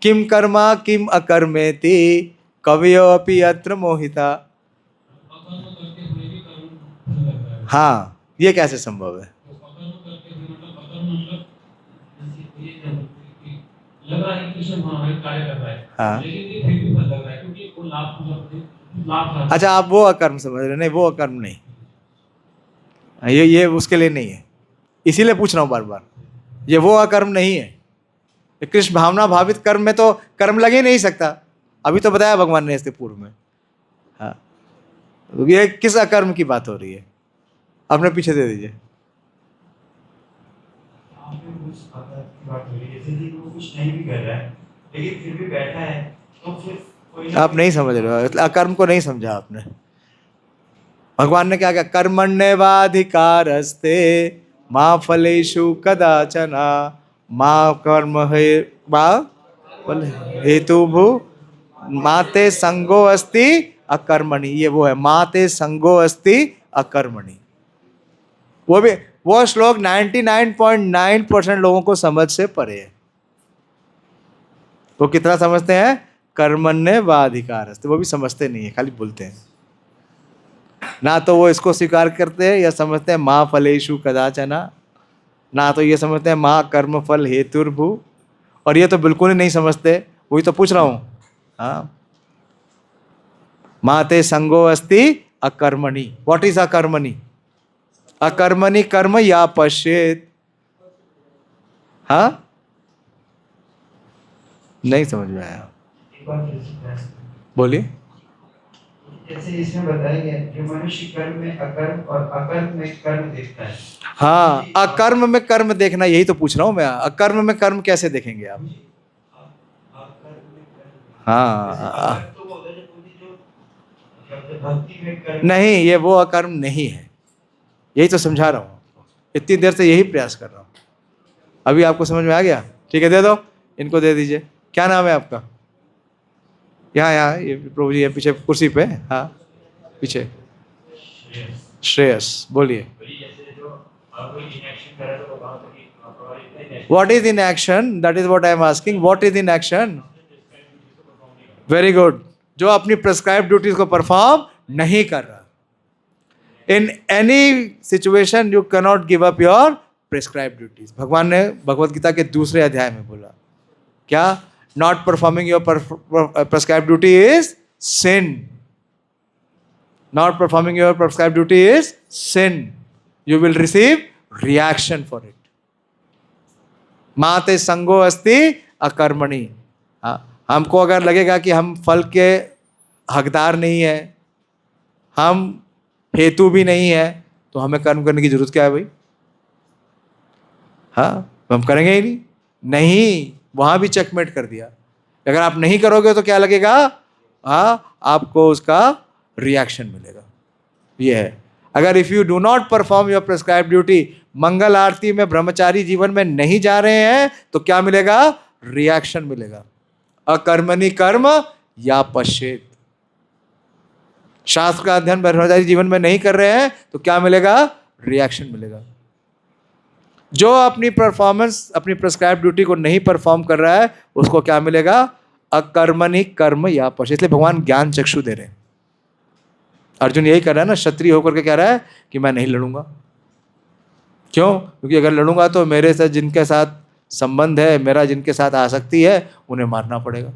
किम कर्मा किम अकर्मेति कवियो अपि अत्र मोहिता। अकर्म करते हुए भी कर्म फल लग रहा है। हाँ, ये कैसे संभव है? अकर्म करते हुए मतलब अकर्म मतलब ये लग रहा है कि कृष्ण भगवान कार्य कर रहा है, हाँ। लेकिन ये फिर भी फल लग रहा है क्योंकि वो लाभ पूजा लाभ। अच्छा, आप वो अकर्म समझ रहे? नहीं, वो अकर्म नहीं, ये उसके लिए नहीं है, इसीलिए पूछ रहा हूँ बार बार। ये वो अकर्म नहीं है। कृष्ण भावना भावित कर्म में तो कर्म लग ही नहीं सकता, अभी तो बताया भगवान ने इसके पूर्व में। हाँ, ये किस अकर्म की बात हो रही है? अपने पीछे दे दीजिए। जैसे कि वो कुछ नहीं भी कर रहा है लेकिन फिर भी बैठा है, तो फिर कोई आप नहीं समझ रहे हो, अकर्म को नहीं समझा आपने। भगवान ने क्या कहा? कर्मण्येवाधिकारस्ते मा फलेषु कदाचन मा कर्म हेतुभु माते संगो अस्ति अकर्मणि। ये वो है, माते संगो अस्ति अकर्मणि। वो श्लोक 99.9% लोगों को समझ से परे है। वो कितना समझते हैं? कर्मण्येवाधिकारस्ते, वो भी समझते नहीं है, खाली बोलते हैं। ना तो वो इसको स्वीकार करते हैं या समझते हैं माँ फलेषु कदाचना, ना तो ये समझते हैं माँ कर्म फल हेतुर्भु, और ये तो बिल्कुल ही नहीं समझते। वही तो पूछ रहा हूँ। हाँ, माते संगो अस्ति अकर्मणि। What is अकर्मणि? अकर्मणि कर्म या पश्येत। हाँ, नहीं समझ में आया, बोलिए। जैसे इसमें बताया गया कि मनुष्य कर्म में अकर्म और अकर्म में कर्म देखता है। हाँ, अकर्म में कर्म देखना, यही तो पूछ रहा हूँ मैं। अकर्म में कर्म कैसे देखेंगे आप? हाँ, नहीं, ये वो अकर्म नहीं है, यही तो समझा रहा हूँ आपको। इतनी देर से यही प्रयास कर रहा हूँ, अभी आपको समझ में आ गया? ठीक है, दे दो, इनको दे दीजिए। क्या नाम है आपका? यहाँ ये प्रभु जी है पीछे कुर्सी पे। हाँ, पीछे। श्रेयस, बोलिए। What is in action? That is what I am asking. What is in action? Very good. जो अपनी प्रेस्क्राइब ड्यूटीज को परफॉर्म नहीं कर रहा। In any situation you can not give up your prescribe duties. भगवान ने भगवत गीता के 2 अध्याय में बोला क्या? Not performing your prescribe duty is sin. Not performing your prescribe duty is sin. You will receive reaction for it. माते संगो अस्ति अकर्मणि। हमको अगर लगेगा कि हम फल के हकदार नहीं है, हम हेतु भी नहीं है, तो हमें कर्म करने की जरूरत क्या है भाई? हाँ, हम करेंगे ही नहीं। नहीं, वहां भी चेकमेट कर दिया। अगर आप नहीं करोगे तो क्या लगेगा? हाँ, आपको उसका रिएक्शन मिलेगा। ये है। अगर if you do not perform your prescribe duty, मंगल आरती में ब्रह्मचारी जीवन में नहीं जा रहे हैं, तो क्या मिलेगा? रिएक्शन मिलेगा। अकर्मणि कर्म या पश्चेत। शास्त्र का अध्ययन ब्रह्मचारी जीवन में नहीं कर रहे हैं तो क्या मिलेगा? रिएक्शन मिलेगा। जो अपनी परफॉर्मेंस, अपनी प्रिस्क्राइब ड्यूटी को नहीं परफॉर्म कर रहा है, उसको क्या मिलेगा? अकर्मणि कर्म या पश्चेत। इसलिए भगवान ज्ञान चक्षु दे रहे हैं। अर्जुन यही कर रहा है ना, क्षत्रिय होकर के कह रहा है कि मैं नहीं लड़ूंगा। क्यों? क्योंकि अगर लड़ूंगा तो मेरे साथ जिनके साथ संबंध है, मेरा जिनके साथ आसक्ति है, उन्हें मारना पड़ेगा।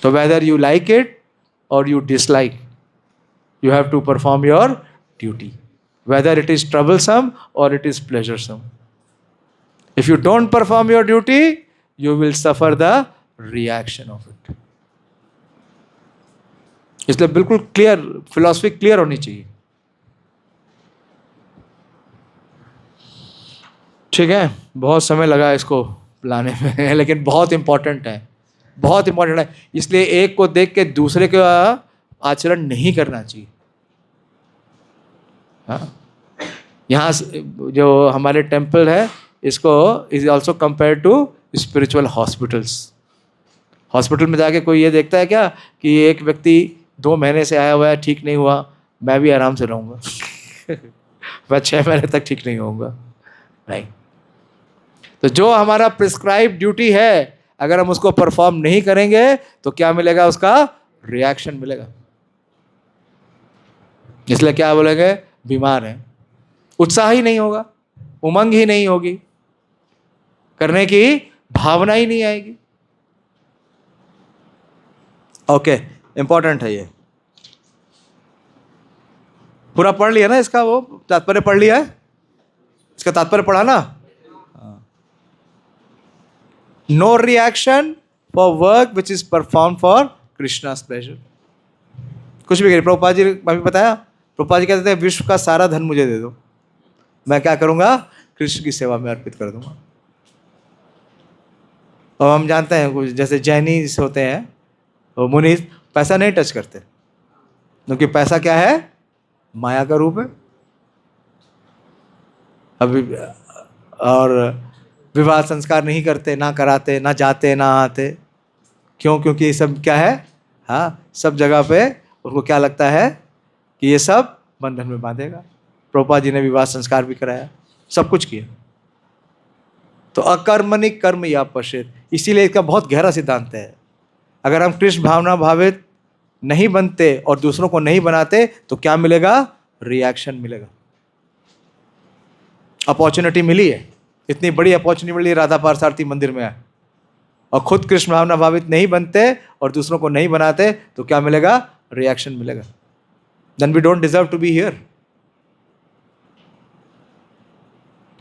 तो वेदर यू लाइक इट और you dislike, you have to perform your duty, whether it is troublesome or it is pleasuresome. If you don't perform your duty, you will suffer the reaction of it. इसलिए बिल्कुल clear philosophy clear होनी चाहिए। ठीक है, बहुत समय लगा इसको लाने में लेकिन बहुत इंपॉर्टेंट है, बहुत इंपॉर्टेंट है। इसलिए एक को देख के दूसरे का आचरण नहीं करना चाहिए। हाँ, यहाँ जो हमारे टेम्पल है, इसको is also compare to spiritual hospitals. Hospital में जाके कोई ये देखता है क्या कि एक व्यक्ति 2 महीने से आया हुआ है, ठीक नहीं हुआ, मैं भी आराम से रहूँगा मैं 6 महीने तक ठीक नहीं होऊंगा? नहीं। तो जो हमारा प्रिस्क्राइब ड्यूटी है, अगर हम उसको परफॉर्म नहीं करेंगे तो क्या मिलेगा? उसका रिएक्शन मिलेगा। इसलिए क्या बोलेंगे? बीमार है, उत्साह ही नहीं होगा, उमंग ही नहीं होगी, करने की भावना ही नहीं आएगी। ओके, इंपॉर्टेंट है ये। पूरा पढ़ लिया ना इसका? वो तात्पर्य पढ़ लिया है? इसका तात्पर्य पढ़ा ना? No reaction for work which is perform for Krishna's pleasure. कुछ भी करिए। प्रभुपाद जी अभी बताया, प्रभुपाद जी कहते थे विश्व का सारा धन मुझे दे दो, मैं क्या करूंगा? कृष्ण की सेवा में अर्पित कर दूंगा। और हम जानते हैं कुछ जैसे जैनीस होते हैं, वो मुनि पैसा नहीं टच करते, क्योंकि पैसा क्या है? माया का रूप है। अभी और विवाह संस्कार नहीं करते, ना कराते, ना जाते, ना आते। क्यों? क्योंकि ये सब क्या है? हाँ, सब जगह पे उनको क्या लगता है कि ये सब बंधन में बांधेगा। प्रभुपाद जी ने विवाह संस्कार भी कराया, सब कुछ किया। तो अकर्मणि कर्म या पश्चेत, इसीलिए इसका बहुत गहरा सिद्धांत है। अगर हम कृष्ण भावना भावित नहीं बनते और दूसरों को नहीं बनाते तो क्या मिलेगा? रिएक्शन मिलेगा। अपॉर्चुनिटी मिली है, इतनी बड़ी अपॉर्चुनिटी मिली राधा पार्थसारथी मंदिर में, और खुद कृष्ण भावना भावित नहीं बनते और दूसरों को नहीं बनाते तो क्या मिलेगा? रिएक्शन मिलेगा। Then we don't deserve to be here.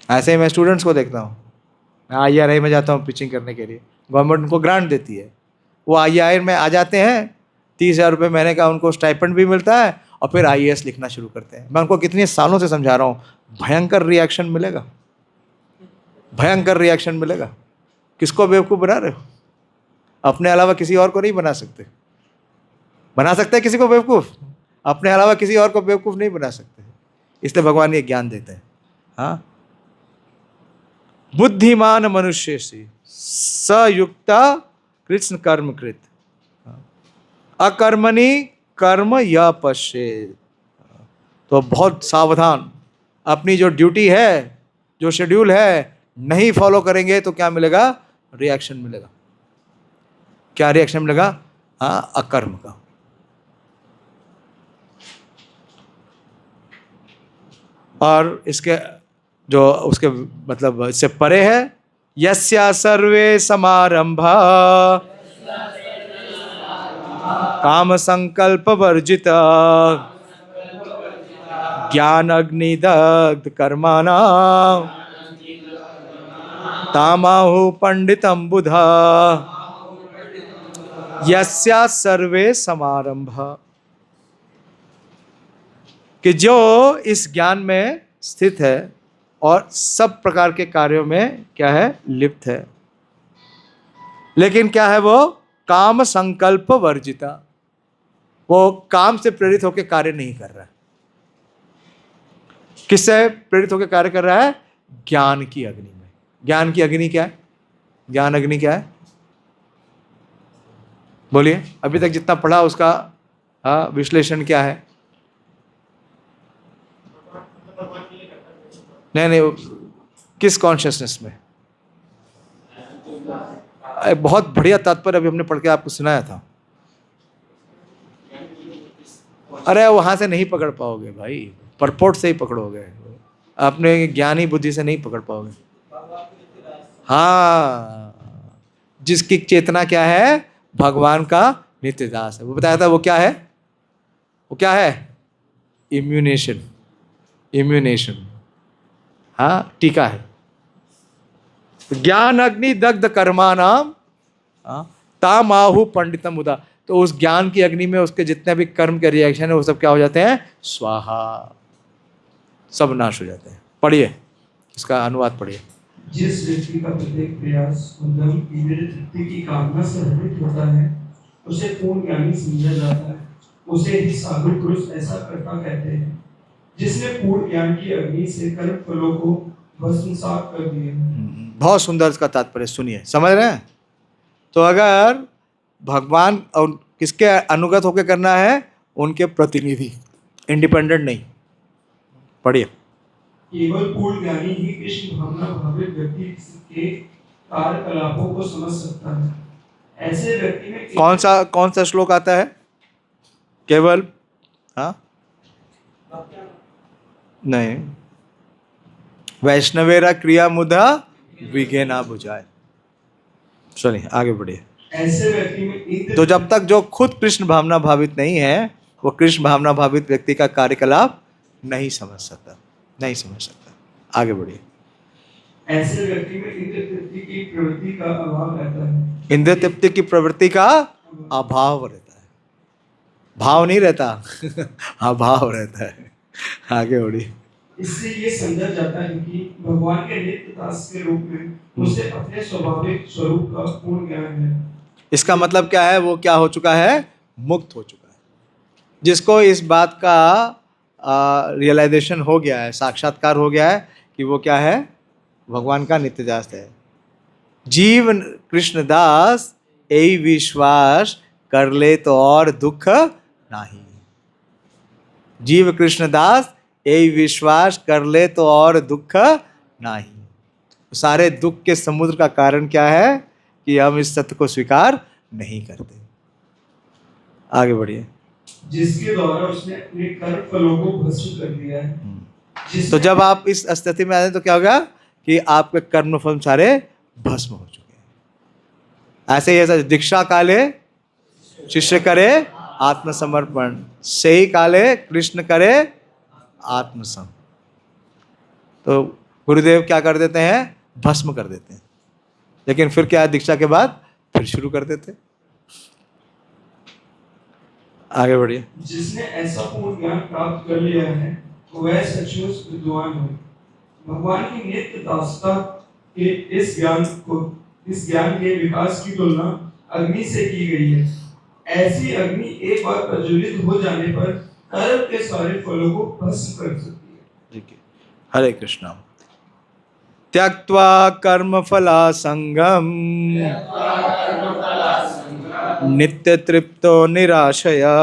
ऐसे ही मैं स्टूडेंट्स को देखता हूँ, मैं IIR में जाता हूँ पिचिंग करने के लिए, गवर्नमेंट उनको ग्रांट देती है, वो IIR में आ जाते हैं, 30,000 रुपये महीने का उनको स्टाइपेंड भी मिलता है, और फिर IAS लिखना शुरू करते हैं। मैं उनको कितने सालों से समझा रहा हूँ, भयंकर रिएक्शन मिलेगा, भयंकर रिएक्शन मिलेगा। किसको बेवकूफ़ बना रहे हो? अपने अलावा किसी और को नहीं बना सकते। बना सकते हैं किसी को बेवकूफ़, अपने अलावा किसी और को बेवकूफ़ नहीं बना सकते। इसलिए भगवान ये ज्ञान देते हैं। हाँ, बुद्धिमान मनुष्य से सयुक्ता कृष्ण कर्म कृत, अकर्मणि कर्म या पश्चेत। तो बहुत सावधान, अपनी जो ड्यूटी है, जो शेड्यूल है, नहीं फॉलो करेंगे तो क्या मिलेगा? रिएक्शन मिलेगा। क्या रिएक्शन मिलेगा? हाँ, अकर्म का। और इसके जो उसके मतलब इससे परे है, यस्या सर्वे समारंभा काम संकल्प वर्जित ज्ञान अग्निदग्ध कर्माणा तामाहु पंडितम बुधा। यस्या सर्वे समारंभा, कि जो इस ज्ञान में स्थित है और सब प्रकार के कार्यों में क्या है? लिप्त है। लेकिन क्या है वो? काम संकल्प वर्जिता, वो काम से प्रेरित होकर कार्य नहीं कर रहा है। किससे प्रेरित होकर कार्य कर रहा है? ज्ञान की अग्नि में। ज्ञान की अग्नि क्या है? ज्ञान अग्नि क्या है? बोलिए, अभी तक जितना पढ़ा उसका विश्लेषण क्या है? नहीं, किस कॉन्शियसनेस में? बहुत बढ़िया तात्पर्य अभी हमने पढ़ के आपको सुनाया था। अरे वहां से नहीं पकड़ पाओगे भाई, परपोर्ट से ही पकड़ोगे, अपने ज्ञानी बुद्धि से नहीं पकड़ पाओगे। हाँ, जिसकी चेतना क्या है? भगवान का नित्य दास है। वो बताया था वो क्या है? वो क्या है? इम्यूनेशन। इम्यूनेशन, हाँ, टीका है। ज्ञान अग्नि दग्ध कर्मानाम ताम आहु पंडितम उदा। तो उस ज्ञान की अग्नि में उसके जितने भी कर्म के रिएक्शन है वो सब क्या हो जाते हैं? स्वाहा, सब नाश हो जाते हैं। पढ़िए, इसका अनुवाद पढ़िए। जिस व्यक्ति का प्रत्येक प्रयास उद्यम इंद्रिय तृप्ति की कामना से रहित होता है, उसे पूर्ण ज्ञानी समझा जाता है। उसे ही साधु पुरुष ऐसा कर्ता कहते हैं जिसने पूर्ण ज्ञान की अग्नि से कर्म फलों को भस्मसात कर दिया। बहुत सुंदर इसका तात्पर्य सुनिए, समझ रहे हैं? तो अगर भगवान और किसके अनुगत होकर करना है? उनके प्रतिनिधि, इंडिपेंडेंट नहीं। पढ़िए। केवल पूर्ण ज्ञानी ही कृष्ण भावना भावित व्यक्ति के कार्यकलापों को समझ सकता है। ऐसे व्यक्ति में कौन सा श्लोक आता है? केवल नहीं, वैष्णवेरा क्रिया मुदा विगे ना बुझाए। चलिए आगे बढ़िए। ऐसे व्यक्ति में तो जब तक जो खुद कृष्ण भावना भावित नहीं है, वो कृष्ण भावना भावित व्यक्ति का कार्यकलाप नहीं समझ सकता, नहीं समझ सकता। आगे बढ़िए। ऐसे व्यक्ति में इंद्रिय तृप्ति की प्रवृत्ति का अभाव रहता है। इंद्रिय तृप्ति की प्रवृत्ति का अभाव रहता है, भाव नहीं रहता अभाव रहता है। आगे बढ़िए। इससे ये समझा जाता है कि भगवान के नित्य दास के रूप में उसे अपने स्वाभाविक स्वरूप का पूर्ण ज्ञान है। इसका मतलब क्या है? वो क्या हो चुका है? मुक्त हो चुका है। जिसको इस बात का रियलाइजेशन हो गया है, साक्षात्कार हो गया है कि वो क्या है? भगवान का नित्य दास है। जीव कृष्णदास यही विश्वास कर ले तो और दुख नहीं। जीव कृष्णदास यही विश्वास कर ले तो और दुख नहीं। सारे दुख के समुद्र का कारण क्या है? कि हम इस सत्य को स्वीकार नहीं करते। आगे बढ़िए। जिसके द्वारा उसने अपने कर्म फलों को भस्म कर दिया है। तो जब आप इस स्थिति में आते तो क्या होगा? कि आपके कर्म फल सारे भस्म हो चुके हैं। ऐसे ही ऐसा दीक्षा काले शिष्य करे आत्मसमर्पण, सही काले कृष्ण करे आत्मसम। तो गुरुदेव क्या कर देते हैं? भस्म कर देते हैं। लेकिन फिर क्या है? दीक्षा के बाद फिर शुरू कर देते। आगे बढ़िए। जिसने ऐसा पूर्ण ज्ञान प्राप्त कर लिया है वह सचमुच विद्वान है। भगवान की नित्य दासता के इस ज्ञान के विकास की तुलना अग्नि से की गई है। ऐसी अग्नि एक बार प्रज्वलित हो जाने पर कर्म के सारे फलों को भस्म कर सकती है। ठीक है। हरे कृष्णा। त्यक्त्वा कर्म फला संगम नित्य तृप्तो निराशया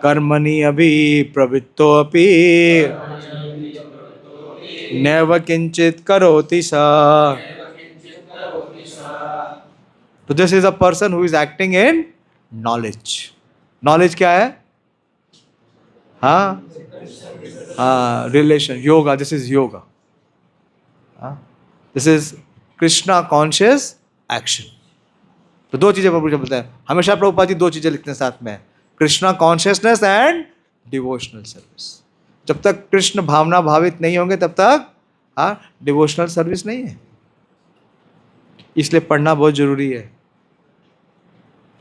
कर्मणि अभि प्रवृत्तो अपि नैव किंचित करोति सा। तो this is a person who is acting in knowledge. Knowledge क्या है? हाँ, relation, yoga. This is yoga. This is Krishna conscious action. तो दो चीजें प्रभु जी बताए हमेशा। प्रभुपाद जी दो चीजें लिखते हैं साथ में, Krishna consciousness and devotional service. जब तक कृष्ण भावना भावित नहीं होंगे तब तक डिवोशनल सर्विस नहीं है। इसलिए पढ़ना बहुत जरूरी है।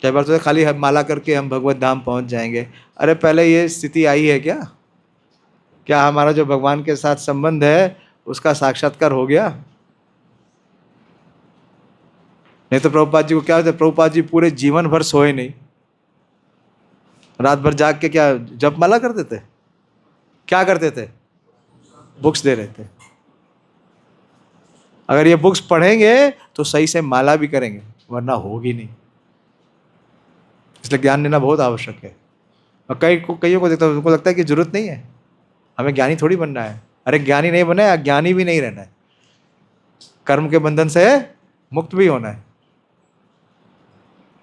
कई बार तो खाली हम माला करके हम भगवत धाम पहुंच जाएंगे। अरे पहले ये स्थिति आई है क्या? क्या हमारा जो भगवान के साथ संबंध है उसका साक्षात्कार हो गया? नहीं तो प्रभुपाद जी को क्या होता है? प्रभुपाद जी पूरे जीवन भर सोए नहीं, रात भर जाग के क्या जपमाला करते थे? क्या करते थे? बुक्स दे रहे थे। अगर ये बुक्स पढ़ेंगे तो सही से माला भी करेंगे, वरना होगी नहीं। इसलिए ज्ञान लेना बहुत आवश्यक है। और कईयों को देखता हूं, उनको लगता है कि जरूरत नहीं है, हमें ज्ञानी थोड़ी बनना है। अरे ज्ञानी नहीं बने, अज्ञानी भी नहीं रहना है, कर्म के बंधन से मुक्त भी होना है।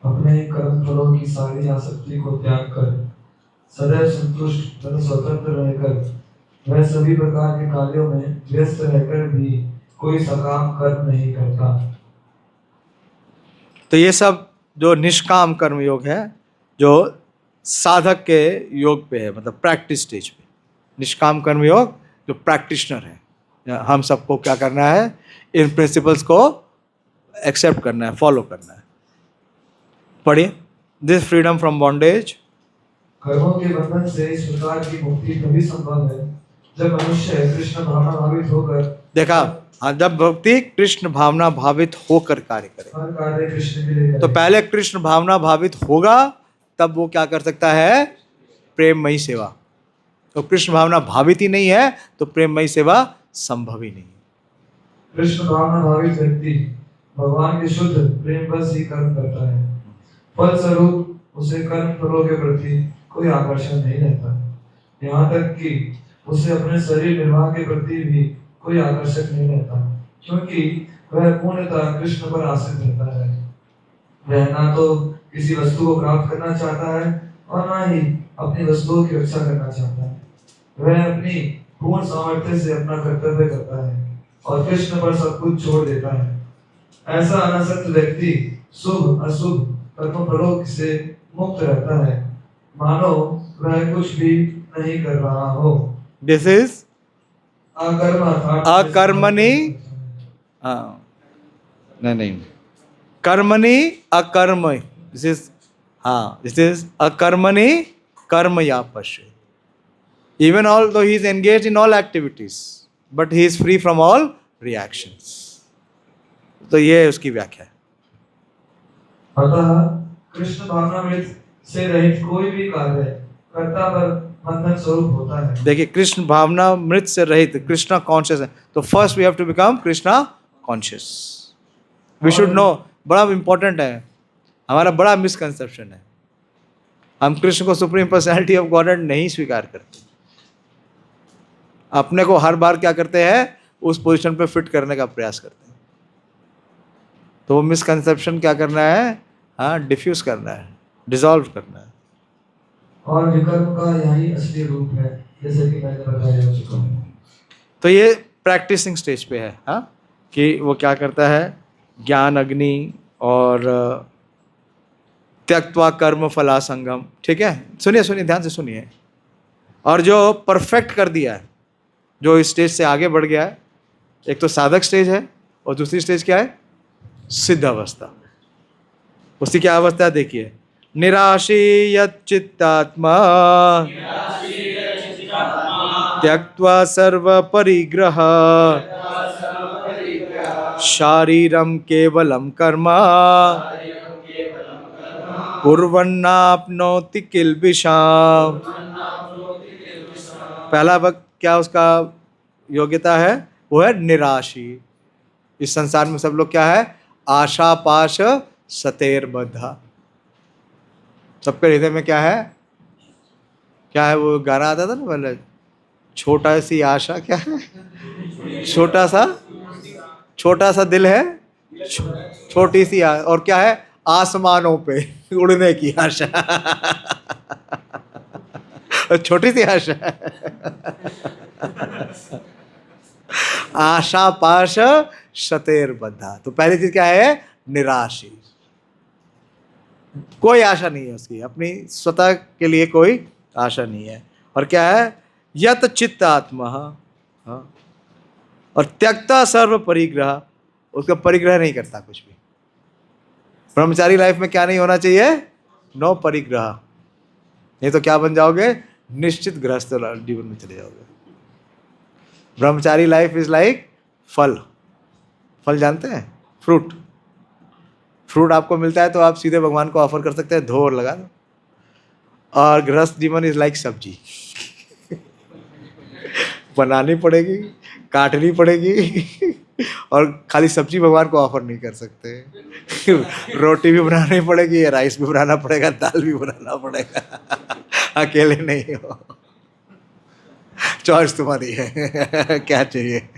अपने कर्म फलों की सारी आसक्ति को त्याग कर सदैव संतुष्ट तथा स्वतंत्र रहकर वह सभी प्रकार के कार्यों में व्यस्त रहकर भी कोई सकाम कर्म नहीं करता। तो ये सब जो निष्काम कर्म योग है, जो साधक के योग पे है, मतलब प्रैक्टिस स्टेज पे। निष्काम कर्म योग जो प्रैक्टिशनर है, हम सबको क्या करना है? इन प्रिंसिपल्स को एक्सेप्ट करना है, फॉलो करना है। पढ़िए, दिस फ्रीडम फ्रॉम बॉन्डेज। कर्मों के बंधन से इस प्रकार की मुक्ति तभी संभव है जब मनुष्य कृष्ण भावना भावित होकर, देखा, जब भक्ति कृष्ण भावना भावित होकर कार्य करे। हर कार्य कृष्ण के लिए करे। तो पहले कृष्ण भावना भावित होगा, तब वो क्या कर सकता है? प्रेममयी सेवा। तो कृष्ण भावना भावित ही नहीं है तो प्रेममयी सेवा संभव ही नहीं। कृष्ण भावना भावित व्यक्ति भगवान के शुद्ध प्रेम बस ही कर्म करता है। फलस्वरूप उसे कर्म फलों के प्रति कोई आकर्षण नहीं रहता, यहाँ तक कि उसे अपने शरीर निर्वाह के प्रति भी कोई आकर्षक नहीं रहता, क्योंकि वह पूर्णतः कृष्ण पर आश्रित रहता है। वह ना तो किसी वस्तु को प्राप्त करना चाहता है और ना ही अपनी वस्तुओं की रक्षा करना चाहता है। वह अपनी पूर्ण सामर्थ्य से अपना कर्तव्य करता है और कृष्ण पर सब कुछ छोड़ देता है। ऐसा अनासक्त व्यक्ति शुभ अशुभ कर्म फलों से मुक्त रहता है, मानो वह कुछ भी नहीं कर रहा हो। दिस इज अकर्मणि, नहीं, कर्मणि अकर्म। दिस इज अकर्मणि कर्मया पश्य। Even although he is engaged in all activities, but he is free from all reactions. तो ये उसकी व्याख्या है। अतः कृष्ण भावनामृत से रहित कोई भी कार्य कर्ता पर बंधन स्वरूप होता है। देखिए, कृष्ण भावनामृत से रहित, कृष्णा कॉन्शियस है। तो first we have to become Krishna conscious. We should know, बड़ा इंपॉर्टेंट है, हमारा बड़ा मिसकंसेप्शन है। हम कृष्ण को सुप्रीम पर्सनैलिटी ऑफ गॉडहेड नहीं स्वीकार करते, अपने को हर बार क्या करते हैं? उस पोजीशन पे फिट करने का प्रयास करते हैं। तो वो मिसकंसेप्शन क्या करना है? हाँ, डिफ्यूज करना है, डिसॉल्व करना है। और विकल्प का यही असली रूप है, जैसे कि मैंने बताया जा चुका हूँ। तो ये प्रैक्टिसिंग स्टेज पे है, हाँ, कि वो क्या करता है? ज्ञान अग्नि और त्यक्त्वा कर्म फलासंगम। ठीक है, सुनिए ध्यान से सुनिए। और जो परफेक्ट कर दिया है, जो इस स्टेज से आगे बढ़ गया है, एक तो साधक स्टेज है और दूसरी स्टेज क्या है? सिद्ध अवस्था। उसकी क्या अवस्था है? देखिए, निराशी यच्चित्तात्मा त्यक्त्वा सर्व परिग्रह शारीरम केवलम कर्म कुर्वन्नाप्नोति किल्बिषाम्। पहला वक्त क्या उसका योग्यता है? वो है निराशी। इस संसार में सब लोग क्या है? आशा पाश सतेर बद्धा। सबके हृदय में क्या है? क्या है? वो गाना आता था ना पहले, छोटा सी आशा, क्या है? छोटा सा दिल है, छोटी सी और क्या है? आसमानों पे उड़ने की आशा। छोटी सी आशा। आशा पाश सतेर बद्धा। तो पहली चीज क्या है? निराशी। कोई आशा नहीं है उसकी, अपनी स्वतः के लिए कोई आशा नहीं है। और क्या है? यत चित्त आत्मा, और त्यक्ता सर्व परिग्रह, उसका परिग्रह नहीं करता कुछ भी। ब्रह्मचारी लाइफ में क्या नहीं होना चाहिए? नो परिग्रह। नहीं तो क्या बन जाओगे? निश्चित गृहस्थ जीवन में चले जाओगे। ब्रह्मचारी लाइफ इज लाइक फल जानते हैं? फ्रूट आपको मिलता है तो आप सीधे भगवान को ऑफर कर सकते हैं, धो और लगा दो। और गृहस्थ जीवन इज लाइक सब्जी, बनानी पड़ेगी, काटनी पड़ेगी, और खाली सब्जी भगवान को ऑफर नहीं कर सकते। रोटी भी बनानी पड़ेगी, राइस भी बनाना पड़ेगा, दाल भी बनाना पड़ेगा, अकेले नहीं हो। चॉइस तुम्हारी है, क्या चाहिए।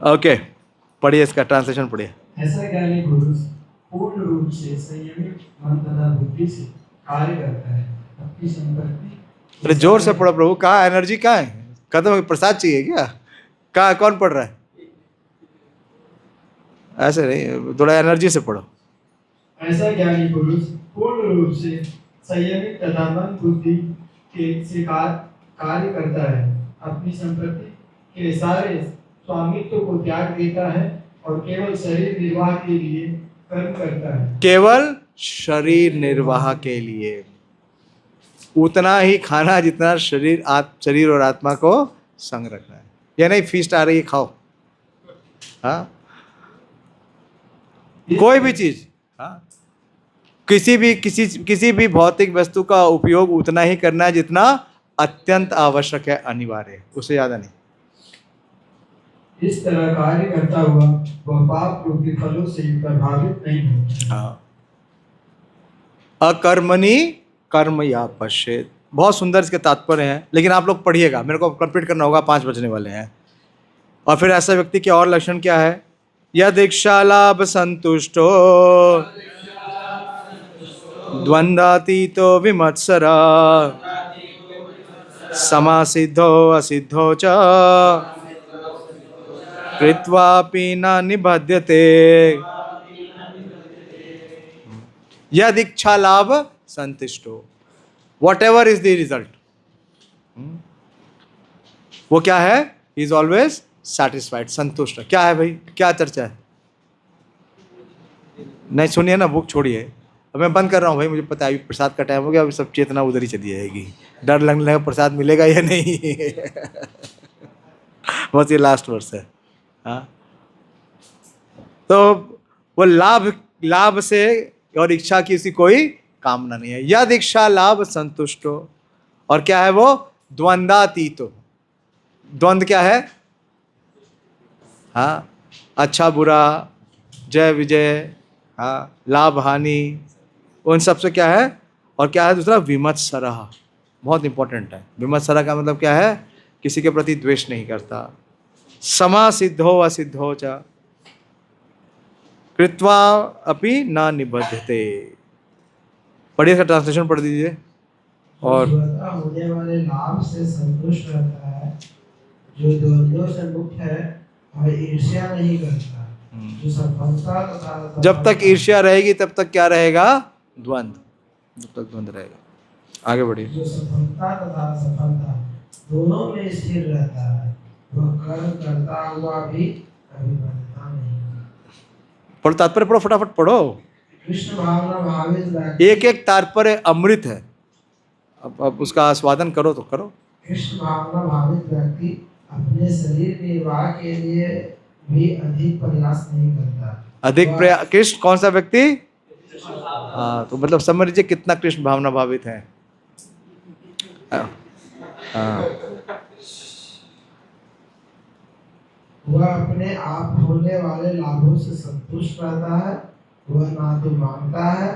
ओके, पढ़िए इसका ट्रांसलेशन पढ़िए। ऐसा ज्ञानी पुरुष पूर्ण रूप से संयमित मन तथा बुद्धि से कार्य करता है, अपनी संपत्ति। अरे जोर से पढ़ो प्रभु, कहाँ एनर्जी, कहाँ है? खत्म, प्रसाद चाहिए क्या? कहाँ, कौन पढ़ रहा है? ऐसे नहीं, थोड़ा एनर्जी से पढ़ो। ऐसा ज्ञानी पुरुष पूर्ण रूप से संयमित तथा मन बुद्धि के से कार्य करता है, अपनी संपत्ति के सारे स्वामित्व को त्याग देता है और केवल शरीर निर्वाह के लिए कर्म करता है। केवल शरीर निर्वाह के लिए, उतना ही खाना जितना शरीर और आत्मा को संग रखना है। या नहीं, फीस्ट आ रही है, खाओ। हाँ, कोई भी चीज, हाँ, किसी भी भौतिक वस्तु का उपयोग उतना ही करना है जितना अत्यंत आवश्यक है, अनिवार्य है, उससे ज्यादा नहीं। इस तरह कार्य करता हुआ वह पाप रूपी फलों से प्रभावित नहीं होता। हाँ, अकर्मणि कर्म या पश्येत, बहुत सुंदर इसके तात्पर्य हैं, लेकिन आप लोग पढ़िएगा, मेरे को कंप्लीट करना होगा, 5 बजने वाले हैं। और फिर ऐसा व्यक्ति के और लक्षण क्या है? यद इच्छा लाभ संतुष्टो द्वंद्वातीतो विमत्सरा समासिद्धो असिद्धो च कृत्वापि न निबध्यते। यद इच्छा लाभ संतुष्टो, whatever is the result, वो क्या है? इज ऑलवेज सैटिस्फाइड, संतुष्ट। क्या है भाई, क्या चर्चा है? नहीं सुनिए ना, बुक छोड़िए। अब मैं बंद कर रहा हूँ भाई, मुझे पता है अभी प्रसाद का टाइम हो गया, अभी सब चेतना उधर ही चली जाएगी, डर लगने लगा प्रसाद मिलेगा या नहीं। बस ये लास्ट वर्ष है। हाँ, तो वो लाभ से और इच्छा की उसकी कोई कामना नहीं है। यद इच्छा लाभ संतुष्ट हो, और क्या है वो? द्वंद्वातीत। द्वंद्व क्या है? हाँ, अच्छा बुरा, जय विजय, हाँ, लाभ हानि, उन सब से क्या है? और क्या है दूसरा? विमत्सरः, बहुत इंपॉर्टेंट है। विमत्सरः का मतलब क्या है? किसी के प्रति द्वेष नहीं करता। समासिद्धो असिद्धो च कृत्वा अपि न निबध्यते। पढ़िए, इसका ट्रांसलेशन पढ़ दीजिए। और होने वाले लाभ से संतुष्ट रहता है, जो द्वंद्वों से मुक्त है और ईर्ष्या नहीं करता, जो सफलता तथा जब तक ईर्ष्या रहेगी तब तक क्या रहेगा? द्वंद्व, जब तक द्वंद्व रहेगा। आगे बढ़िए। जो सफलता तथा असफलता दोनों में स्थिर रहता है, वह कर्म करता हुआ भी कभी बंधता नहीं। पढ़ो, तात्पर्य पढ़ो, फटाफट पढ़ो। कृष्ण भावना भावित व्यक्ति, एक एक तात्पर्य अमृत है, अब उसका आस्वादन करो तो करो। कृष्ण भावना भावित व्यक्ति अपने शरीर निर्वाह के लिए भी अधिक प्रयास नहीं करता। अधिक प्रयास, कृष्ण कौन सा व्यक्ति? हाँ, तो मतलब समझ लीजिए कितना कृष्ण भावना भावित है। हाँ, वह अपने आप होने वाले लाभों से संतुष्ट रहता है, वह ना तो मांगता है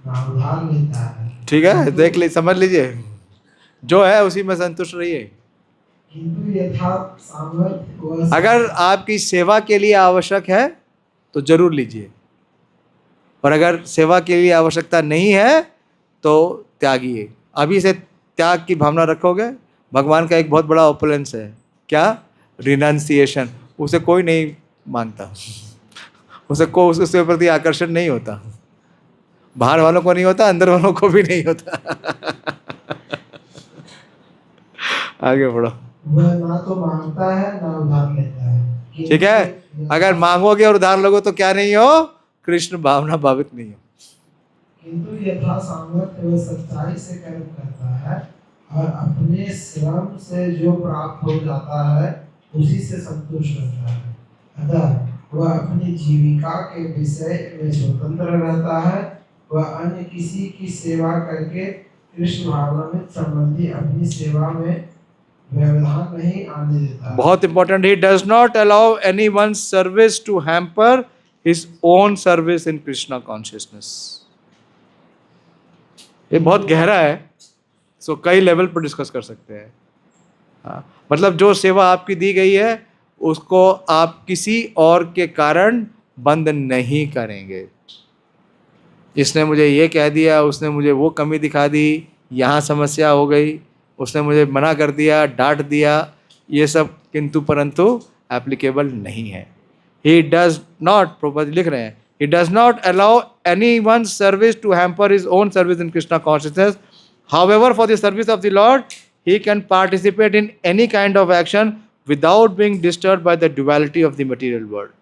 ना उधार लेता है। ठीक है, देख लीजिए, समझ लीजिए, जो है उसी में संतुष्ट रहिए। किंतु यथा सामर्थ्य, अगर आपकी सेवा के लिए आवश्यक है तो जरूर लीजिए, और अगर सेवा के लिए आवश्यकता नहीं है तो त्यागिए। अभी से त्याग की भावना रखोगे, भगवान का एक बहुत बड़ा ओपुलेंस है, क्या? रिनाउंसिएशन। उसे कोई नहीं मानता, उसके प्रति आकर्षण नहीं होता, बाहर वालों को नहीं होता, अंदर वालों को भी नहीं होता। आगे बढ़ो। वह ना तो मांगता है ना उधार लेता है। ठीक है, अगर मांगोगे और उधार लोगे तो क्या नहीं हो? कृष्ण भावना भावित नहीं हो। किंतु यथा सामर्थ्य वह सच्चाई से कर्म करता है और अपने श्रम से जो प्राप्त हो जाता है उसी से संतुष्ट रहता है। अतः वह अपनी जीविका के विषय में स्वतंत्र रहता है वह अन्य किसी की सेवा करके कृष्ण भावनामृत संबंधी अपनी सेवा में व्यवधान नहीं आने देता। बहुत important, he does not allow any one service to hamper his own service in Krishna consciousness. ये बहुत गहरा है, सो कई लेवल पर डिस्कस कर सकते हैं। हाँ, मतलब जो सेवा आपकी दी गई है उसको आप किसी और के कारण बंद नहीं करेंगे। इसने मुझे ये कह दिया, उसने मुझे वो कमी दिखा दी, यहाँ समस्या हो गई, उसने मुझे मना कर दिया, डांट दिया, ये सब किंतु परंतु एप्लीकेबल नहीं है। ही डज नॉट, प्रभुपाद लिख रहे हैं, he does not allow anyone's service to hamper his own service in Krishna consciousness. However, for the service of the Lord, he can participate in any kind of action without being disturbed by the duality of the material world.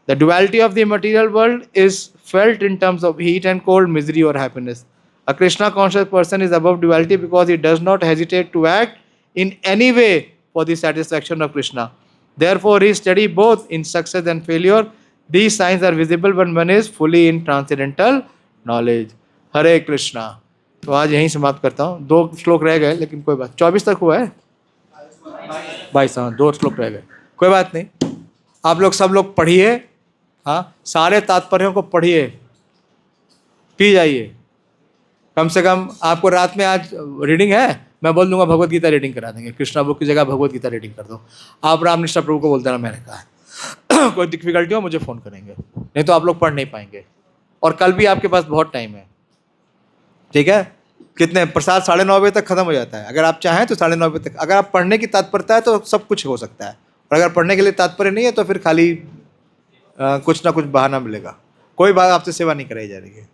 The duality of the material world is felt in terms of heat and cold, misery or happiness. A Krishna conscious person is above duality because he does not hesitate to act in any way for the satisfaction of Krishna. Therefore, he is steady both in success and failure. These signs are visible when one is fully in transcendental knowledge. हरे कृष्णा। तो आज यहीं समाप्त करता हूँ। 2 श्लोक रह गए, लेकिन कोई बात, 24 तक हुआ है, 22, हाँ 2 श्लोक रह गए, कोई बात नहीं। आप लोग सब लोग पढ़िए, हाँ सारे तात्पर्यों को पढ़िए, पी जाइए। कम से कम आपको रात में आज रीडिंग है, मैं बोल दूंगा भगवत गीता रीडिंग करा देंगे, कृष्णा बुक की जगह भगवत गीता रीडिंग कर दो। आप रामनिष्ठा प्रभु को बोल देना मैंने कहा है। कोई डिफिकल्टी हो मुझे फ़ोन करेंगे, नहीं तो आप लोग पढ़ नहीं पाएंगे। और कल भी आपके पास बहुत टाइम है, ठीक है। कितने प्रसाद 9:30 बजे तक खत्म हो जाता है। अगर आप चाहें तो 9:30 बजे तक, अगर आप पढ़ने की तत्परता है तो सब कुछ हो सकता है, और अगर पढ़ने के लिए तात्पर्य नहीं है तो फिर खाली कुछ ना कुछ बहाना मिलेगा। कोई बात आपसे सेवा नहीं कराई जा रही है।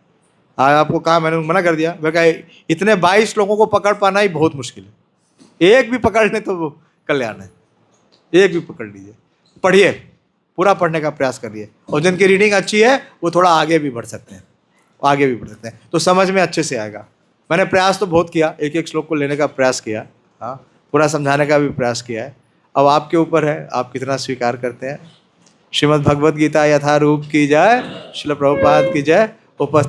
आज आपको कहा, मैंने मना कर दिया, मैं कहा इतने 22 लोगों को पकड़ पाना ही बहुत मुश्किल है। एक भी पकड़ लें तो वो कल्याण है, एक भी पकड़ लीजिए। पढ़िए, पूरा पढ़ने का प्रयास करिए, और जिनकी रीडिंग अच्छी है वो थोड़ा आगे भी बढ़ सकते हैं, आगे भी बढ़ सकते हैं, तो समझ में अच्छे से आएगा। मैंने प्रयास तो बहुत किया, एक एक श्लोक को लेने का प्रयास किया, हाँ पूरा समझाने का भी प्रयास किया है। अब आपके ऊपर है, आप कितना स्वीकार करते हैं। श्रीमद् भगवद गीता यथारूप की जय, श्रील प्रभुपाद की जय। उपस्थित